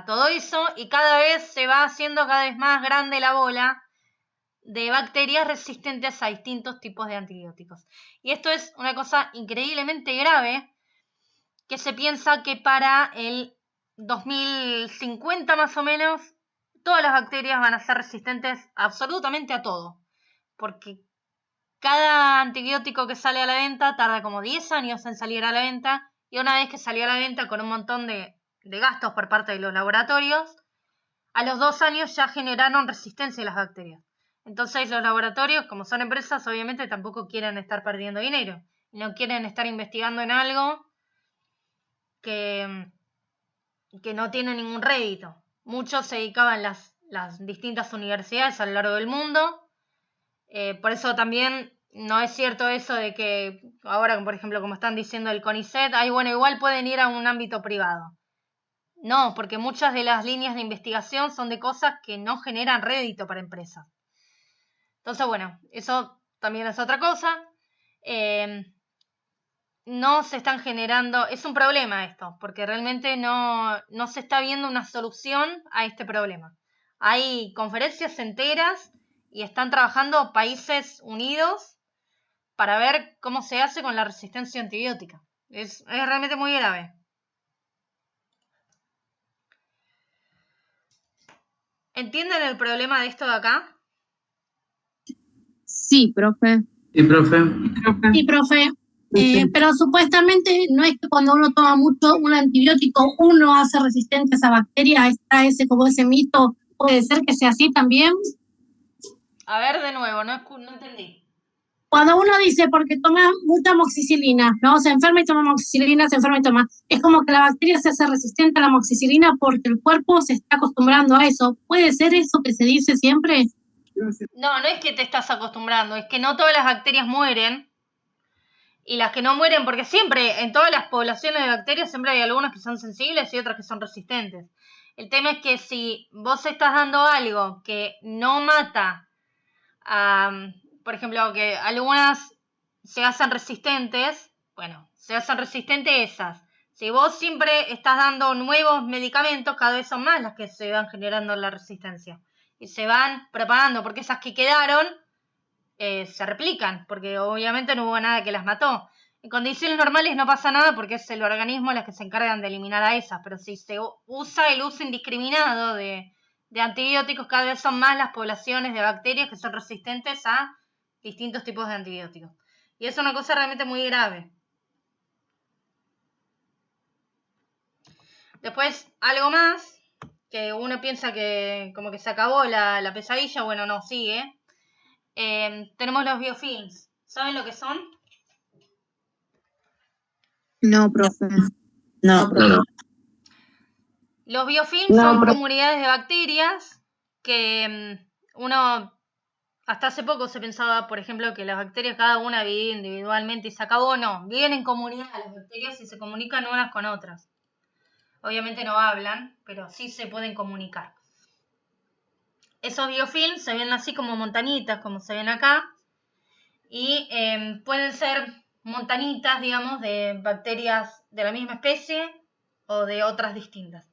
todo eso, y cada vez se va haciendo cada vez más grande la bola de bacterias resistentes a distintos tipos de antibióticos. Y esto es una cosa increíblemente grave, que se piensa que para el 2050 más o menos, todas las bacterias van a ser resistentes absolutamente a todo. Porque cada antibiótico que sale a la venta tarda como 10 años en salir a la venta, y una vez que salió a la venta con un montón de gastos por parte de los laboratorios, a los 2 años ya generaron resistencia a las bacterias. Entonces los laboratorios, como son empresas, obviamente tampoco quieren estar perdiendo dinero. No quieren estar investigando en algo que no tiene ningún rédito. Muchos se dedicaban las distintas universidades a lo largo del mundo. Por eso también no es cierto eso de que ahora, por ejemplo, como están diciendo el CONICET, igual pueden ir a un ámbito privado. No, porque muchas de las líneas de investigación son de cosas que no generan rédito para empresas. Entonces, bueno, eso también es otra cosa. No se están generando... Es un problema esto, porque realmente no se está viendo una solución a este problema. Hay conferencias enteras y están trabajando países unidos para ver cómo se hace con la resistencia antibiótica. Es realmente muy grave. ¿Entienden el problema de esto de acá? Sí, profe. Sí, profe. Sí, profe. Pero supuestamente no es que cuando uno toma mucho un antibiótico uno hace resistente a esa bacteria. Está ese mito. ¿Puede ser que sea así también? A ver, de nuevo, no entendí. Cuando uno dice porque toma mucha amoxicilina, ¿no? Se enferma y toma amoxicilina, se enferma y toma. Es como que la bacteria se hace resistente a la amoxicilina porque el cuerpo se está acostumbrando a eso. ¿Puede ser eso que se dice siempre? No es que te estás acostumbrando, es que no todas las bacterias mueren. Y las que no mueren, porque siempre, en todas las poblaciones de bacterias, siempre hay algunas que son sensibles y otras que son resistentes. El tema es que si vos estás dando algo que no mata, por ejemplo, que algunas se hacen resistentes, se hacen resistentes esas. Si vos siempre estás dando nuevos medicamentos, cada vez son más las que se van generando la resistencia. Y se van propagando, porque esas que quedaron se replican, porque obviamente no hubo nada que las mató. En condiciones normales no pasa nada porque es el organismo las que se encargan de eliminar a esas, pero si se usa el uso indiscriminado de antibióticos, cada vez son más las poblaciones de bacterias que son resistentes a distintos tipos de antibióticos. Y es una cosa realmente muy grave. Después, algo más, que uno piensa que como que se acabó la pesadilla, bueno, no, sigue. Tenemos los biofilms. ¿Saben lo que son? No, profe. No. Los biofilms son comunidades de bacterias que uno... Hasta hace poco se pensaba, por ejemplo, que las bacterias cada una vive individualmente y se acabó. No, viven en comunidad las bacterias y se comunican unas con otras. Obviamente no hablan, pero sí se pueden comunicar. Esos biofilms se ven así como montañitas, como se ven acá. Y pueden ser montañitas, digamos, de bacterias de la misma especie o de otras distintas.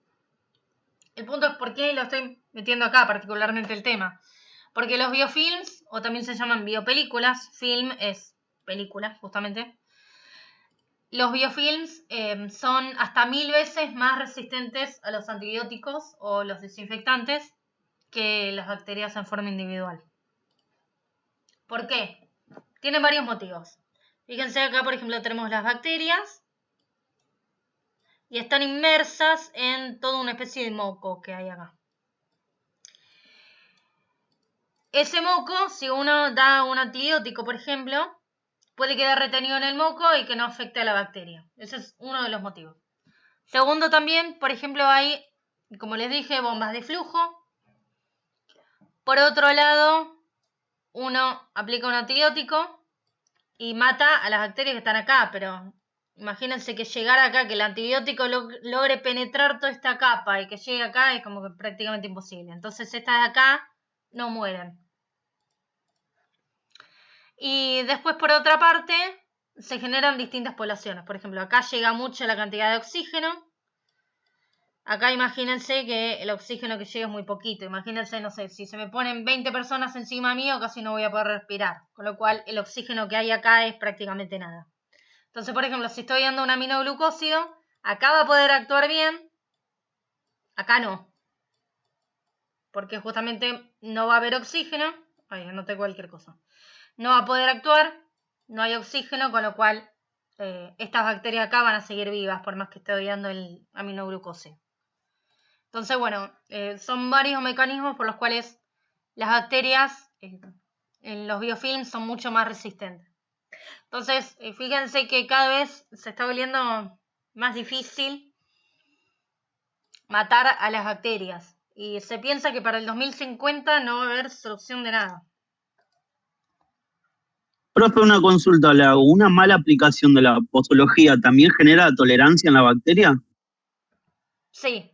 El punto es por qué lo estoy metiendo acá, particularmente el tema. Porque los biofilms, o también se llaman biopelículas, film es película, justamente. Los biofilms son hasta 1000 veces más resistentes a los antibióticos o los desinfectantes que las bacterias en forma individual. ¿Por qué? Tienen varios motivos. Fíjense acá, por ejemplo, tenemos las bacterias y están inmersas en toda una especie de moco que hay acá. Ese moco, si uno da un antibiótico, por ejemplo, puede quedar retenido en el moco y que no afecte a la bacteria. Ese es uno de los motivos. Segundo, también, por ejemplo, hay, como les dije, bombas de flujo. Por otro lado, uno aplica un antibiótico y mata a las bacterias que están acá, pero imagínense que llegar acá, que el antibiótico logre penetrar toda esta capa y que llegue acá es como que prácticamente imposible. Entonces estas de acá no mueren. Y después, por otra parte, se generan distintas poblaciones. Por ejemplo, acá llega mucho la cantidad de oxígeno. Acá imagínense que el oxígeno que llega es muy poquito. Imagínense, no sé, si se me ponen 20 personas encima mío, casi no voy a poder respirar. Con lo cual, el oxígeno que hay acá es prácticamente nada. Entonces, por ejemplo, si estoy dando un aminoglucósido, acá va a poder actuar bien, acá no. Porque justamente no va a haber oxígeno. Ay, anoté cualquier cosa. No va a poder actuar, no hay oxígeno, con lo cual estas bacterias acá van a seguir vivas por más que esté dando el aminoglucósido. Entonces, bueno, son varios mecanismos por los cuales las bacterias en los biofilms son mucho más resistentes. Entonces, fíjense que cada vez se está volviendo más difícil matar a las bacterias. Y se piensa que para el 2050 no va a haber solución de nada. Profe, una consulta le hago. ¿Una mala aplicación de la posología también genera tolerancia en la bacteria? Sí.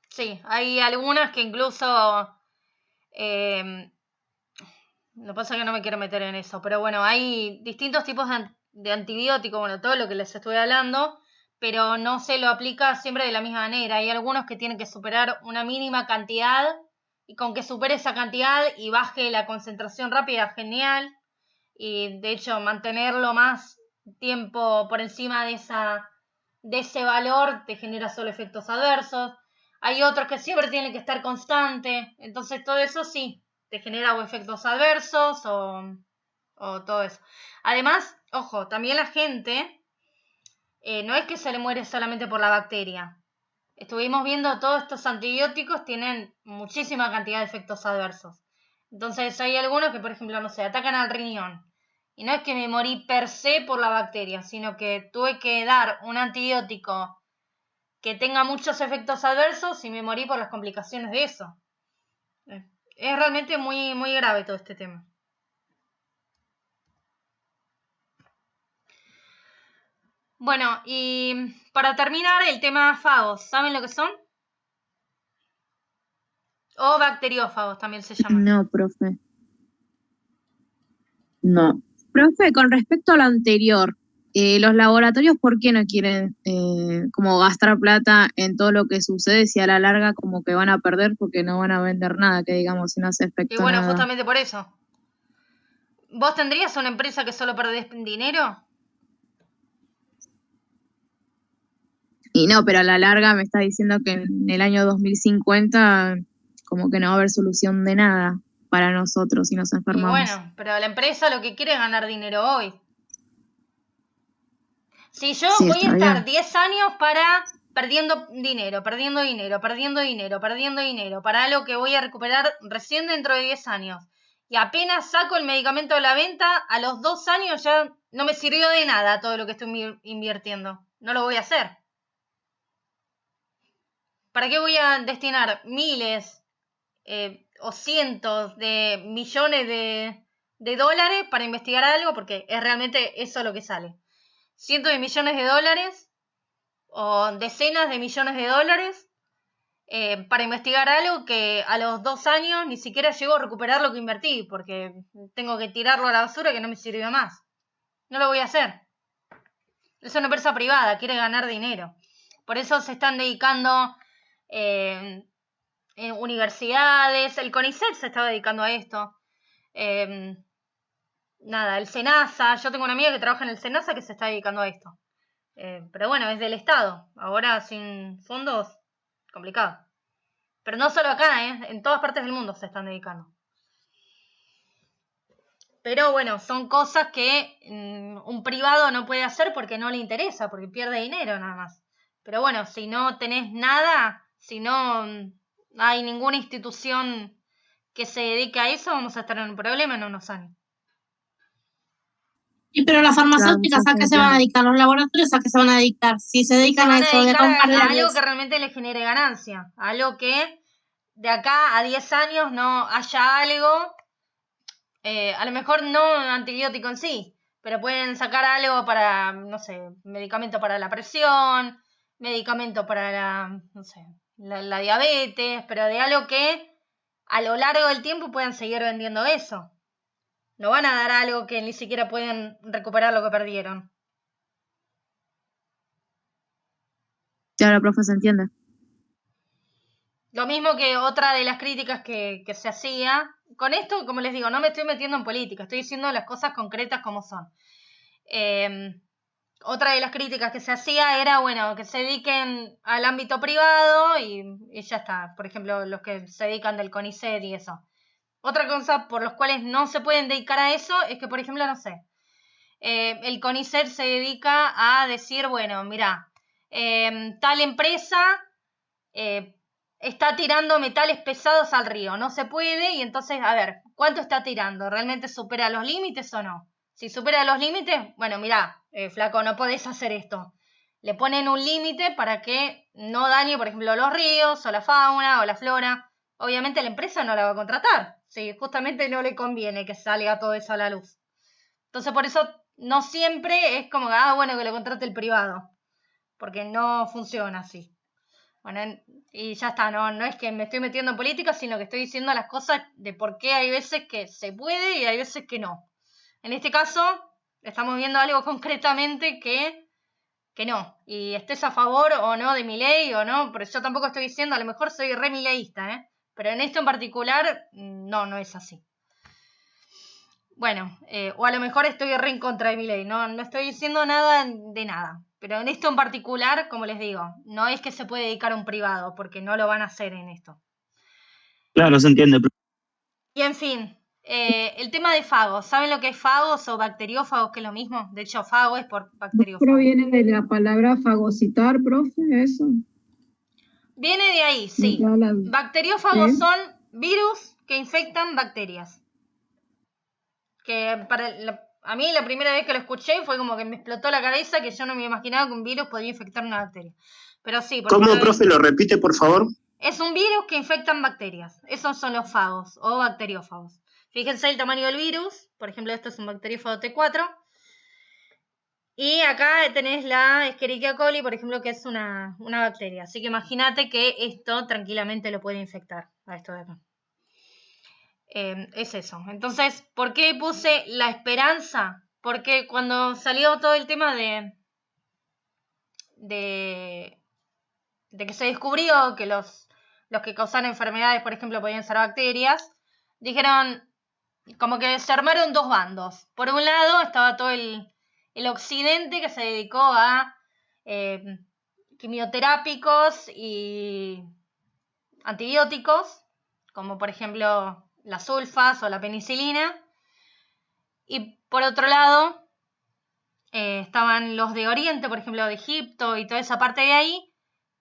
Sí, hay algunas que incluso... lo que pasa es que no me quiero meter en eso, pero bueno, hay distintos tipos de antibióticos, bueno, todo lo que les estoy hablando, pero no se lo aplica siempre de la misma manera. Hay algunos que tienen que superar una mínima cantidad y con que supere esa cantidad y baje la concentración rápida, genial. Y de hecho mantenerlo más tiempo por encima de ese valor te genera solo efectos adversos. Hay otros que siempre tienen que estar constante, entonces todo eso sí te genera o efectos adversos o todo eso. Además, ojo, también la gente no es que se le muere solamente por la bacteria. Estuvimos viendo todos estos antibióticos tienen muchísima cantidad de efectos adversos. Entonces hay algunos que, por ejemplo, no sé, atacan al riñón. Y no es que me morí per se por la bacteria, sino que tuve que dar un antibiótico que tenga muchos efectos adversos y me morí por las complicaciones de eso. Es realmente muy, muy grave todo este tema. Bueno, y para terminar, el tema fagos. ¿Saben lo que son? O bacteriófagos también se llaman. No, profe. No. Profe, con respecto a lo anterior, los laboratorios, ¿por qué no quieren como gastar plata en todo lo que sucede si a la larga como que van a perder porque no van a vender nada, que digamos, si no hace efecto Y bueno, nada? justamente por eso. ¿Vos tendrías una empresa que solo perdés dinero? Y no, pero a la larga me está diciendo que en el año 2050 como que no va a haber solución de nada para nosotros si nos Y enfermamos. bueno, pero la empresa lo que quiere es ganar dinero hoy. Si yo Sí, voy a está estar bien. 10 años perdiendo dinero, para algo que voy a recuperar recién dentro de 10 años, y apenas saco el medicamento de la venta, a los 2 años ya no me sirvió de nada todo lo que estoy invirtiendo. No lo voy a hacer. ¿Para qué voy a destinar miles o cientos de millones de dólares para investigar algo? Porque es realmente eso lo que sale. Cientos de millones de dólares o decenas de millones de dólares para investigar algo que a los 2 años ni siquiera llego a recuperar lo que invertí, porque tengo que tirarlo a la basura que no me sirve más. No lo voy a hacer. Es una empresa privada, quiere ganar dinero. Por eso se están dedicando en universidades, el CONICET se estaba dedicando a esto. Nada, el SENASA, yo tengo una amiga que trabaja en el SENASA que se está dedicando a esto. Pero bueno, es del Estado. Ahora sin fondos, complicado. Pero no solo acá, en todas partes del mundo se están dedicando. Pero bueno, son cosas que un privado no puede hacer porque no le interesa, porque pierde dinero nada más. Pero bueno, si no tenés nada, si no hay ninguna institución que se dedique a eso, vamos a estar en un problema en unos años. Y pero las farmacéuticas, ¿a qué se van a dedicar? ¿Los laboratorios a qué se van a dedicar? Si se dedican a eso de comprar a algo que realmente le genere ganancia. A algo que de acá a 10 años no haya algo. A lo mejor no antibiótico en sí, pero pueden sacar algo para, no sé, medicamento para la presión, medicamento para la, no sé, la diabetes, pero de algo que a lo largo del tiempo puedan seguir vendiendo eso. No van a dar algo que ni siquiera pueden recuperar lo que perdieron. Claro, profe, se entiende. Lo mismo que otra de las críticas que se hacía. Con esto, como les digo, no me estoy metiendo en política, estoy diciendo las cosas concretas como son. Otra de las críticas que se hacía era, bueno, que se dediquen al ámbito privado y ya está. Por ejemplo, los que se dedican del CONICET y eso. Otra cosa por los cuales no se pueden dedicar a eso es que, por ejemplo, no sé, el CONICET se dedica a decir, bueno, mira, tal empresa está tirando metales pesados al río, no se puede, y entonces, a ver, ¿cuánto está tirando? ¿Realmente supera los límites o no? Si supera los límites, bueno, mirá, flaco, no podés hacer esto. Le ponen un límite para que no dañe, por ejemplo, los ríos, o la fauna, o la flora. Obviamente la empresa no la va a contratar, si justamente no le conviene que salga todo eso a la luz. Entonces, por eso no siempre es como, bueno, que lo contrate el privado, porque no funciona así. Bueno, y ya está, no es que me estoy metiendo en política, sino que estoy diciendo las cosas de por qué hay veces que se puede y hay veces que no. En este caso, estamos viendo algo concretamente que no. Y estés a favor o no de Milei o no, pero yo tampoco estoy diciendo, a lo mejor soy re mileísta, pero en esto en particular, no es así. Bueno, o a lo mejor estoy re en contra de Milei, no estoy diciendo nada de nada. Pero en esto en particular, como les digo, no es que se puede dedicar a un privado, porque no lo van a hacer en esto. Claro, se entiende. Y en fin, el tema de fagos. ¿Saben lo que es fagos o bacteriófagos, que es lo mismo? De hecho, fago es por bacteriófago. ¿Proviene de la palabra fagocitar, profe, eso? Viene de ahí, sí. Bacteriófagos son virus que infectan bacterias. Que a mí la primera vez que lo escuché fue como que me explotó la cabeza, que yo no me imaginaba que un virus podía infectar una bacteria. Pero sí. ¿Cómo, profe? ¿Lo repite, por favor? Es un virus que infectan bacterias. Esos son los fagos o bacteriófagos. Fíjense el tamaño del virus. Por ejemplo, esto es un bacteriófago T4. Y acá tenés la Escherichia coli, por ejemplo, que es una bacteria. Así que imagínate que esto tranquilamente lo puede infectar a esto de acá. Es eso. Entonces, ¿por qué puse la esperanza? Porque cuando salió todo el tema de que se descubrió que los que causan enfermedades, por ejemplo, podían ser bacterias, dijeron, como que se armaron dos bandos. Por un lado estaba todo el occidente que se dedicó a quimioterápicos y antibióticos, como por ejemplo las sulfas o la penicilina. Y por otro lado estaban los de Oriente, por ejemplo de Egipto y toda esa parte de ahí,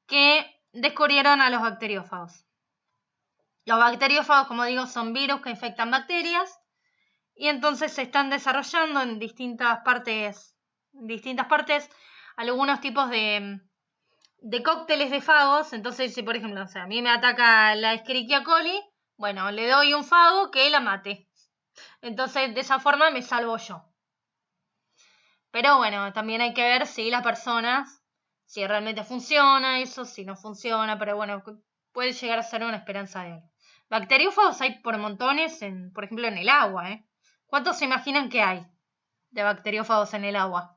que descubrieron a los bacteriófagos. Los bacteriófagos, como digo, son virus que infectan bacterias y entonces se están desarrollando en distintas partes algunos tipos de cócteles de fagos. Entonces, si por ejemplo, a mí me ataca la Escherichia coli, bueno, le doy un fago que la mate. Entonces, de esa forma me salvo yo. Pero bueno, también hay que ver si las personas, si realmente funciona eso, si no funciona, pero bueno, puede llegar a ser una esperanza de algo. Bacteriófagos hay por montones, por ejemplo, en el agua, ¿Cuántos se imaginan que hay de bacteriófagos en el agua?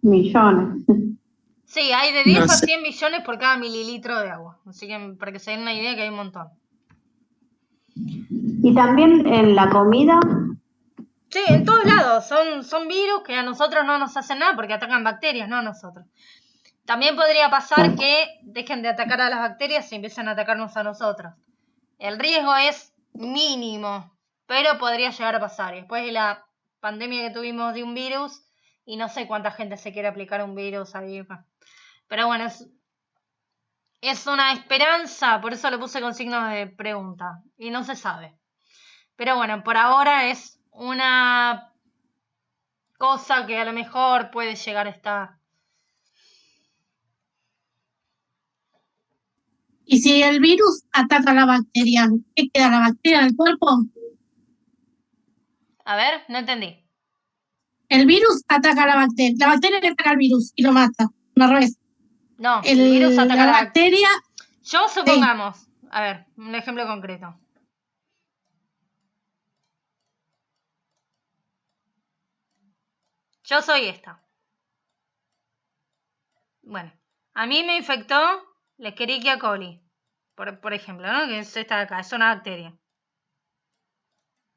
Millones. Sí, hay de 10 No a sé. 100 millones por cada mililitro de agua. Así que para que se den una idea que hay un montón. Y también en la comida, Sí, en todos lados. Son virus que a nosotros no nos hacen nada porque atacan bacterias, no a nosotros. También podría pasar que dejen de atacar a las bacterias y empiecen a atacarnos a nosotros. El riesgo es mínimo, pero podría llegar a pasar. Y después de la pandemia que tuvimos de un virus, y no sé cuánta gente se quiere aplicar un virus ahí. Pero bueno, es una esperanza, por eso lo puse con signos de pregunta. Y no se sabe. Pero bueno, por ahora es una cosa que a lo mejor puede llegar a estar. Y si el virus ataca a la bacteria, ¿qué queda la bacteria en el cuerpo? A ver, no entendí. El virus ataca a la bacteria le ataca al virus y lo mata, no al revés. No, el virus ataca a La la bacteria, Yo supongamos, a ver, un ejemplo concreto. Yo soy esta. Bueno, a mí me infectó la Escherichia coli, por ejemplo, ¿no? Que es esta de acá, es una bacteria.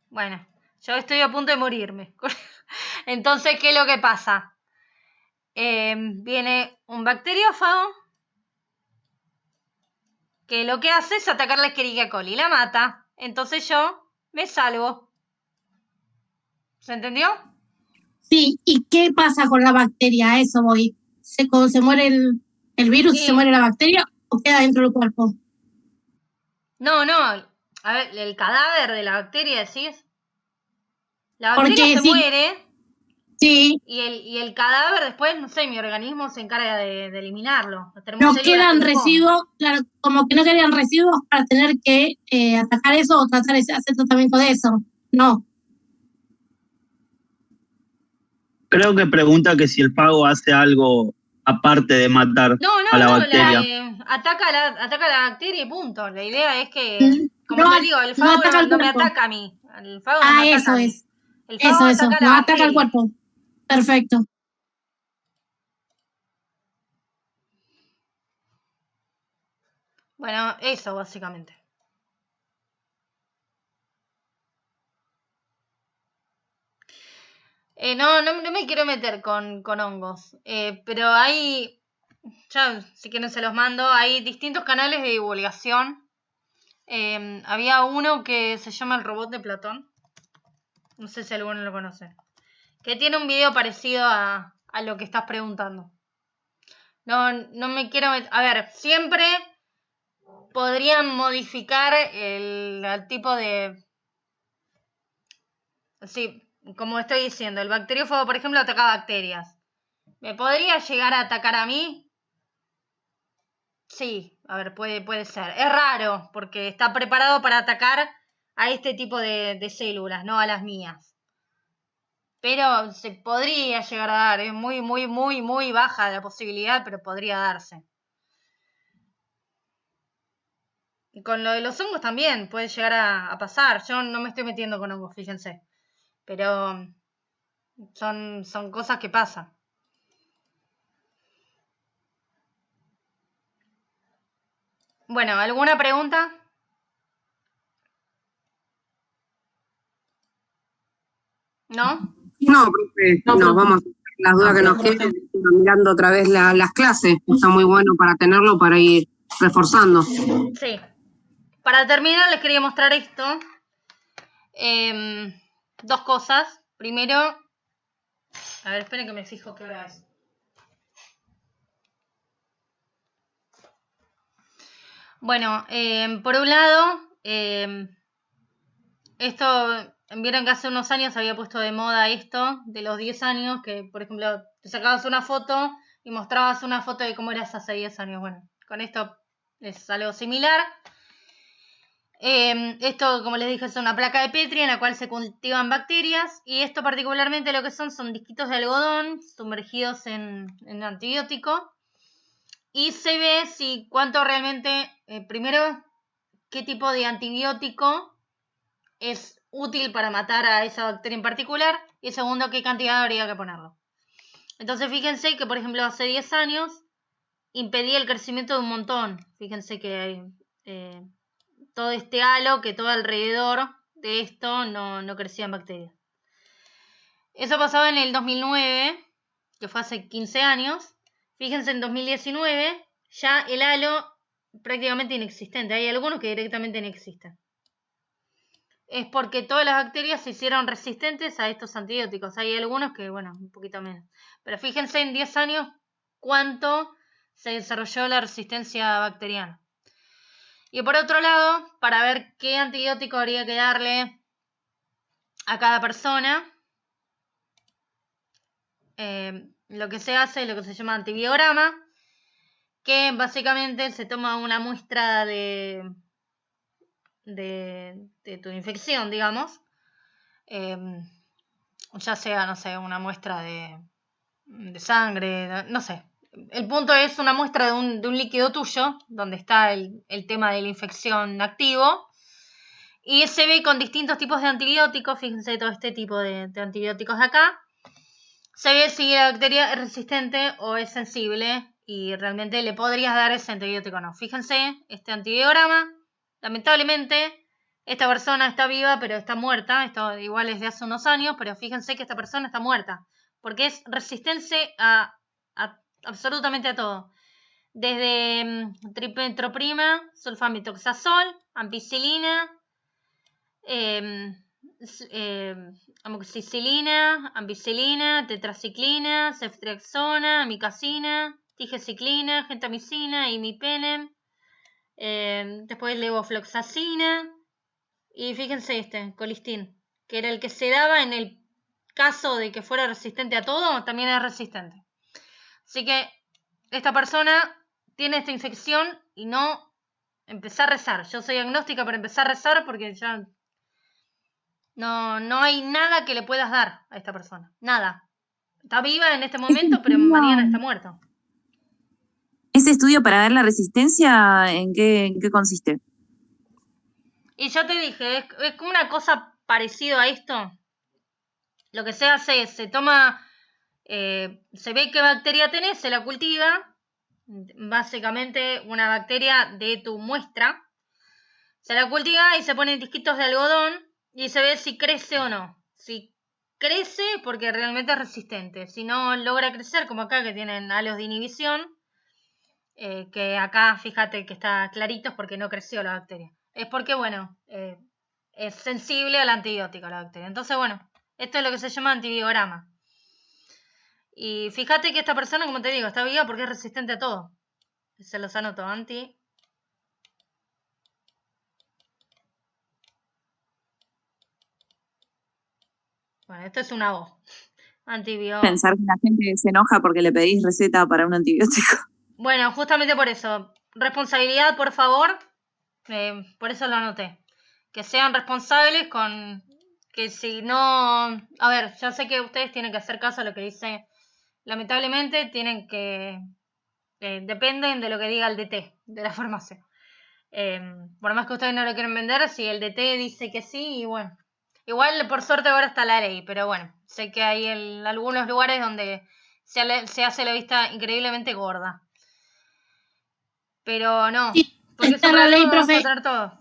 Bueno, yo estoy a punto de morirme. Entonces, ¿qué es lo que pasa? Viene un bacteriófago que lo que hace es atacar la Escherichia coli, la mata. Entonces yo me salvo. ¿Se entendió? sí. ¿Y qué pasa con la bacteria? A eso voy. ¿Se muere el virus y se muere la bacteria o queda dentro del cuerpo? No. A ver, el cadáver de la bacteria, ¿decís? La bacteria Porque se muere. Sí. Y el cadáver después, no sé, mi organismo se encarga de eliminarlo. No quedan residuos, claro, como que no quedan residuos para tener que atacar eso o hacer tratamiento de eso. No. Creo que pregunta que si el fago hace algo aparte de matar a la bacteria. Ataca a la bacteria y punto. La idea es que, como te digo, el fago no me ataca a mí. El fago no me ataca a mí. Es. El fago ataca a la no bacteria. ataca al cuerpo. Perfecto. Bueno, eso básicamente. No me quiero meter con hongos, pero hay, ya si quieren se los mando, hay distintos canales de divulgación. Había uno que se llama El Robot de Platón, no sé si alguno lo conoce, que tiene un video parecido a lo que estás preguntando. No me quiero meter, a ver, siempre podrían modificar el tipo de... Sí, como estoy diciendo, el bacteriófago, por ejemplo, ataca bacterias. ¿Me podría llegar a atacar a mí? Sí, a ver, puede ser. Es raro, porque está preparado para atacar a este tipo de células, no a las mías. Pero se podría llegar a dar. Es muy baja la posibilidad, pero podría darse. Y con lo de los hongos también puede llegar a pasar. Yo no me estoy metiendo con hongos, fíjense. Pero son cosas que pasan. Bueno, ¿alguna pregunta? ¿No? No, profe, nos vamos a hacer las dudas que nos queden mirando otra vez las clases. Está muy bueno para tenerlo, para ir reforzando. Sí. Para terminar, les quería mostrar esto. Dos cosas. Primero, a ver, esperen que me fijo qué hora es. Bueno, por un lado, esto, vieron que hace unos años había puesto de moda esto, de los 10 años, que por ejemplo te sacabas una foto y mostrabas una foto de cómo eras hace 10 años. Bueno, con esto es algo similar. Esto, como les dije, es una placa de Petri en la cual se cultivan bacterias, y esto particularmente lo que son disquitos de algodón sumergidos en antibiótico, y se ve si cuánto realmente, primero, qué tipo de antibiótico es útil para matar a esa bacteria en particular, y segundo, qué cantidad habría que ponerlo. Entonces fíjense que, por ejemplo, hace 10 años impedía el crecimiento de un montón. Fíjense que todo este halo, que todo alrededor de esto no crecían bacterias. Eso pasaba en el 2009, que fue hace 15 años. Fíjense, en 2019 ya el halo prácticamente inexistente. Hay algunos que directamente no existen. Es porque todas las bacterias se hicieron resistentes a estos antibióticos. Hay algunos que, bueno, un poquito menos. Pero fíjense en 10 años cuánto se desarrolló la resistencia bacteriana. Y por otro lado, para ver qué antibiótico habría que darle a cada persona, lo que se hace es lo que se llama antibiograma, que básicamente se toma una muestra de tu infección, digamos, ya sea, no sé, una muestra de sangre, no sé. El punto es una muestra de un líquido tuyo, donde está el tema de la infección activo, y se ve con distintos tipos de antibióticos. Fíjense todo este tipo de antibióticos de acá. Se ve si la bacteria es resistente o es sensible y realmente le podrías dar ese antibiótico o no. Fíjense, este antibiograma, lamentablemente, esta persona está viva pero está muerta. Esto igual es de hace unos años, pero fíjense que esta persona está muerta, porque es resistente a absolutamente a todo. Desde tripentoprima, sulfametoxazol, ampicilina, amoxicilina, ampicilina, tetraciclina, ceftriaxona, amicacina, tigeciclina, gentamicina, imipenem, después levofloxacina y fíjense colistin, que era el que se daba en el caso de que fuera resistente a todo, también es resistente. Así que esta persona tiene esta infección y no empezar a rezar. Yo soy agnóstica para empezar a rezar porque ya no hay nada que le puedas dar a esta persona. Nada. Está viva en este momento, pero mañana está muerto. ¿Ese estudio para ver la resistencia en qué consiste? Y yo te dije, es como una cosa parecida a esto. Lo que se hace es, se toma, se ve qué bacteria tenés, se la cultiva, básicamente una bacteria de tu muestra, se la cultiva y se ponen disquitos de algodón y se ve si crece o no. Si crece, porque realmente es resistente. Si no logra crecer, como acá que tienen halos de inhibición, que acá fíjate que está clarito, es porque no creció la bacteria. Es porque, bueno, es sensible al antibiótico la bacteria. Entonces, bueno, esto es lo que se llama antibiograma. Y fíjate que esta persona, como te digo, está viva porque es resistente a todo. Se los anoto, Bueno, esto es una O. Pensar que la gente se enoja porque le pedís receta para un antibiótico. Bueno, justamente por eso. Responsabilidad, por favor. Por eso lo anoté. Que sean responsables con... Que si no... A ver, ya sé que ustedes tienen que hacer caso a lo que dice. Lamentablemente tienen que... dependen de lo que diga el DT de la farmacia. Por más que ustedes no lo quieran vender, si el DT dice que sí, y bueno... Igual, por suerte, ahora está la ley, pero bueno, sé que hay algunos lugares donde se hace la vista increíblemente gorda. Pero no, porque está la ley, profe. Todo.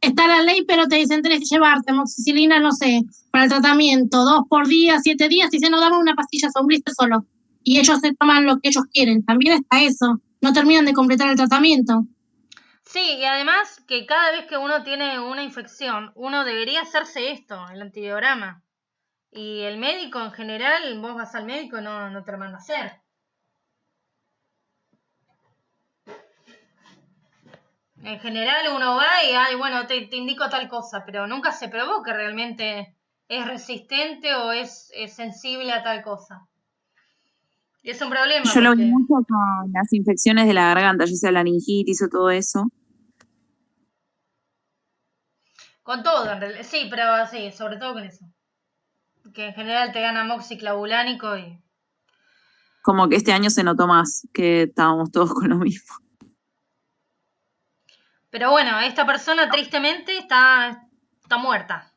Está la ley, pero te dicen tenés que llevarte amoxicilina, no sé, para el tratamiento, 2 por día, 7 días, y se nos daban una pastilla sombrista solo. Y ellos se toman lo que ellos quieren. También está eso. No terminan de completar el tratamiento. Sí, y además que cada vez que uno tiene una infección, uno debería hacerse esto, el antibiograma. Y el médico en general, vos vas al médico, no te lo manda a hacer. En general uno va y, bueno, te indico tal cosa, pero nunca se probó que realmente es resistente o es sensible a tal cosa. Y es un problema. Yo lo vi mucho con las infecciones de la garganta, ya sea laringitis o todo eso. Con todo, en realidad. Sí, pero sí, sobre todo con eso. Que en general te dan amoxiclavulánico y... Como que este año se notó más, que estábamos todos con lo mismo. Pero bueno, esta persona tristemente está muerta.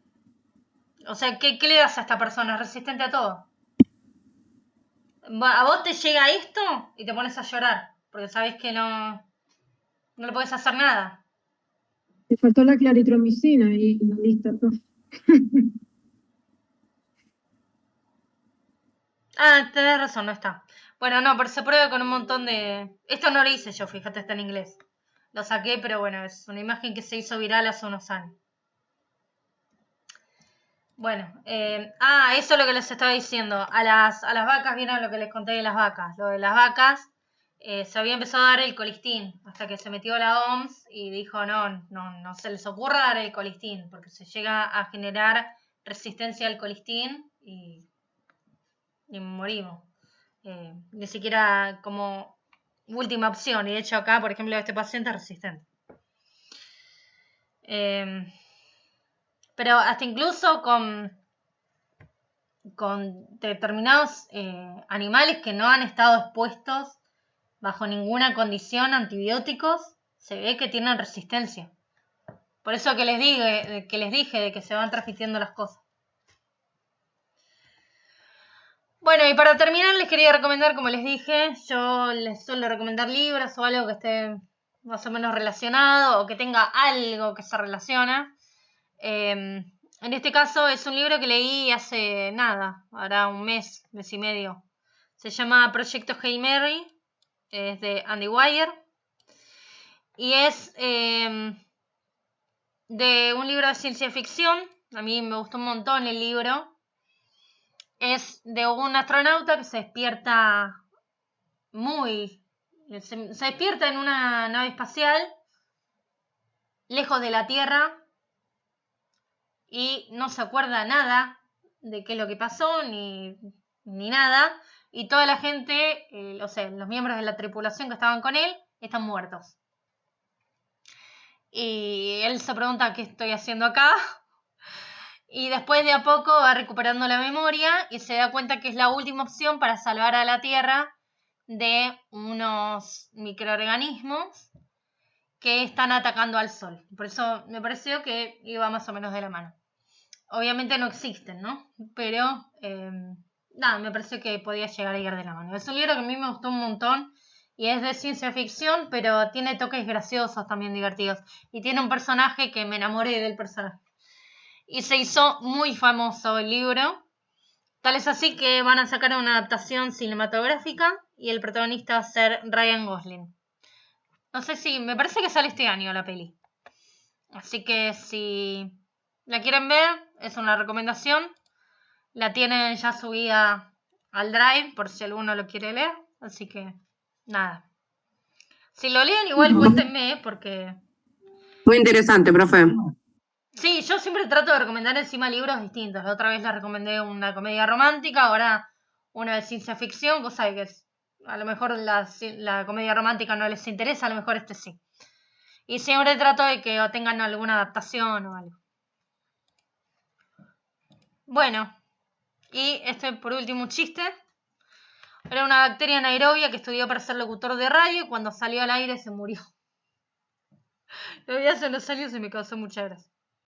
O sea, ¿qué le das a esta persona? Es resistente a todo. A vos te llega esto y te pones a llorar, porque sabés que no le podés hacer nada. Te faltó la claritromicina y la lista, profe. Ah, tenés razón, no está. Bueno, no, pero se prueba con un montón de... Esto no lo hice yo, fíjate, está en inglés. Lo saqué, pero bueno, es una imagen que se hizo viral hace unos años. Bueno, eso es lo que les estaba diciendo. A las vacas, ¿vieron lo que les conté de las vacas? Lo de las vacas, se había empezado a dar el colistín, hasta que se metió la OMS y dijo, no se les ocurra dar el colistín, porque se llega a generar resistencia al colistín y morimos. Ni siquiera como última opción, y de hecho acá, por ejemplo, este paciente es resistente. Pero hasta incluso con determinados animales que no han estado expuestos bajo ninguna condición a antibióticos, se ve que tienen resistencia. Por eso que les dije de que se van transmitiendo las cosas. Bueno, y para terminar les quería recomendar, como les dije, yo les suelo recomendar libros o algo que esté más o menos relacionado o que tenga algo que se relaciona. En este caso es un libro que leí hace nada, ahora un mes y medio. Se llama Proyecto Hail Mary, es de Andy Weir y es de un libro de ciencia ficción. A mí me gustó un montón el libro. Es de un astronauta que se despierta se despierta en una nave espacial lejos de la Tierra y no se acuerda nada de qué es lo que pasó ni nada, y toda la gente, los miembros de la tripulación que estaban con él están muertos. Y él se pregunta qué estoy haciendo acá. Y después de a poco va recuperando la memoria y se da cuenta que es la última opción para salvar a la Tierra de unos microorganismos que están atacando al Sol. Por eso me pareció que iba más o menos de la mano. Obviamente no existen, ¿no? Pero me pareció que podía llegar a ir de la mano. Es un libro que a mí me gustó un montón y es de ciencia ficción, pero tiene toques graciosos también divertidos. Y tiene un personaje que me enamoré del personaje. Y se hizo muy famoso el libro. Tal es así que van a sacar una adaptación cinematográfica y el protagonista va a ser Ryan Gosling. No sé si... Me parece que sale este año la peli. Así que si la quieren ver, es una recomendación. La tienen ya subida al Drive por si alguno lo quiere leer. Así que, nada. Si lo leen, igual cuéntenme, porque... Muy interesante, profe. Sí, yo siempre trato de recomendar encima libros distintos. La otra vez les recomendé una comedia romántica, ahora una de ciencia ficción, cosa de que a lo mejor la comedia romántica no les interesa, a lo mejor este sí. Y siempre trato de que tengan alguna adaptación o algo. Bueno, y por último un chiste. Era una bacteria anaerobia que estudió para ser locutor de radio y cuando salió al aire se murió. Lo vi hace unos años y me causó mucha gracia.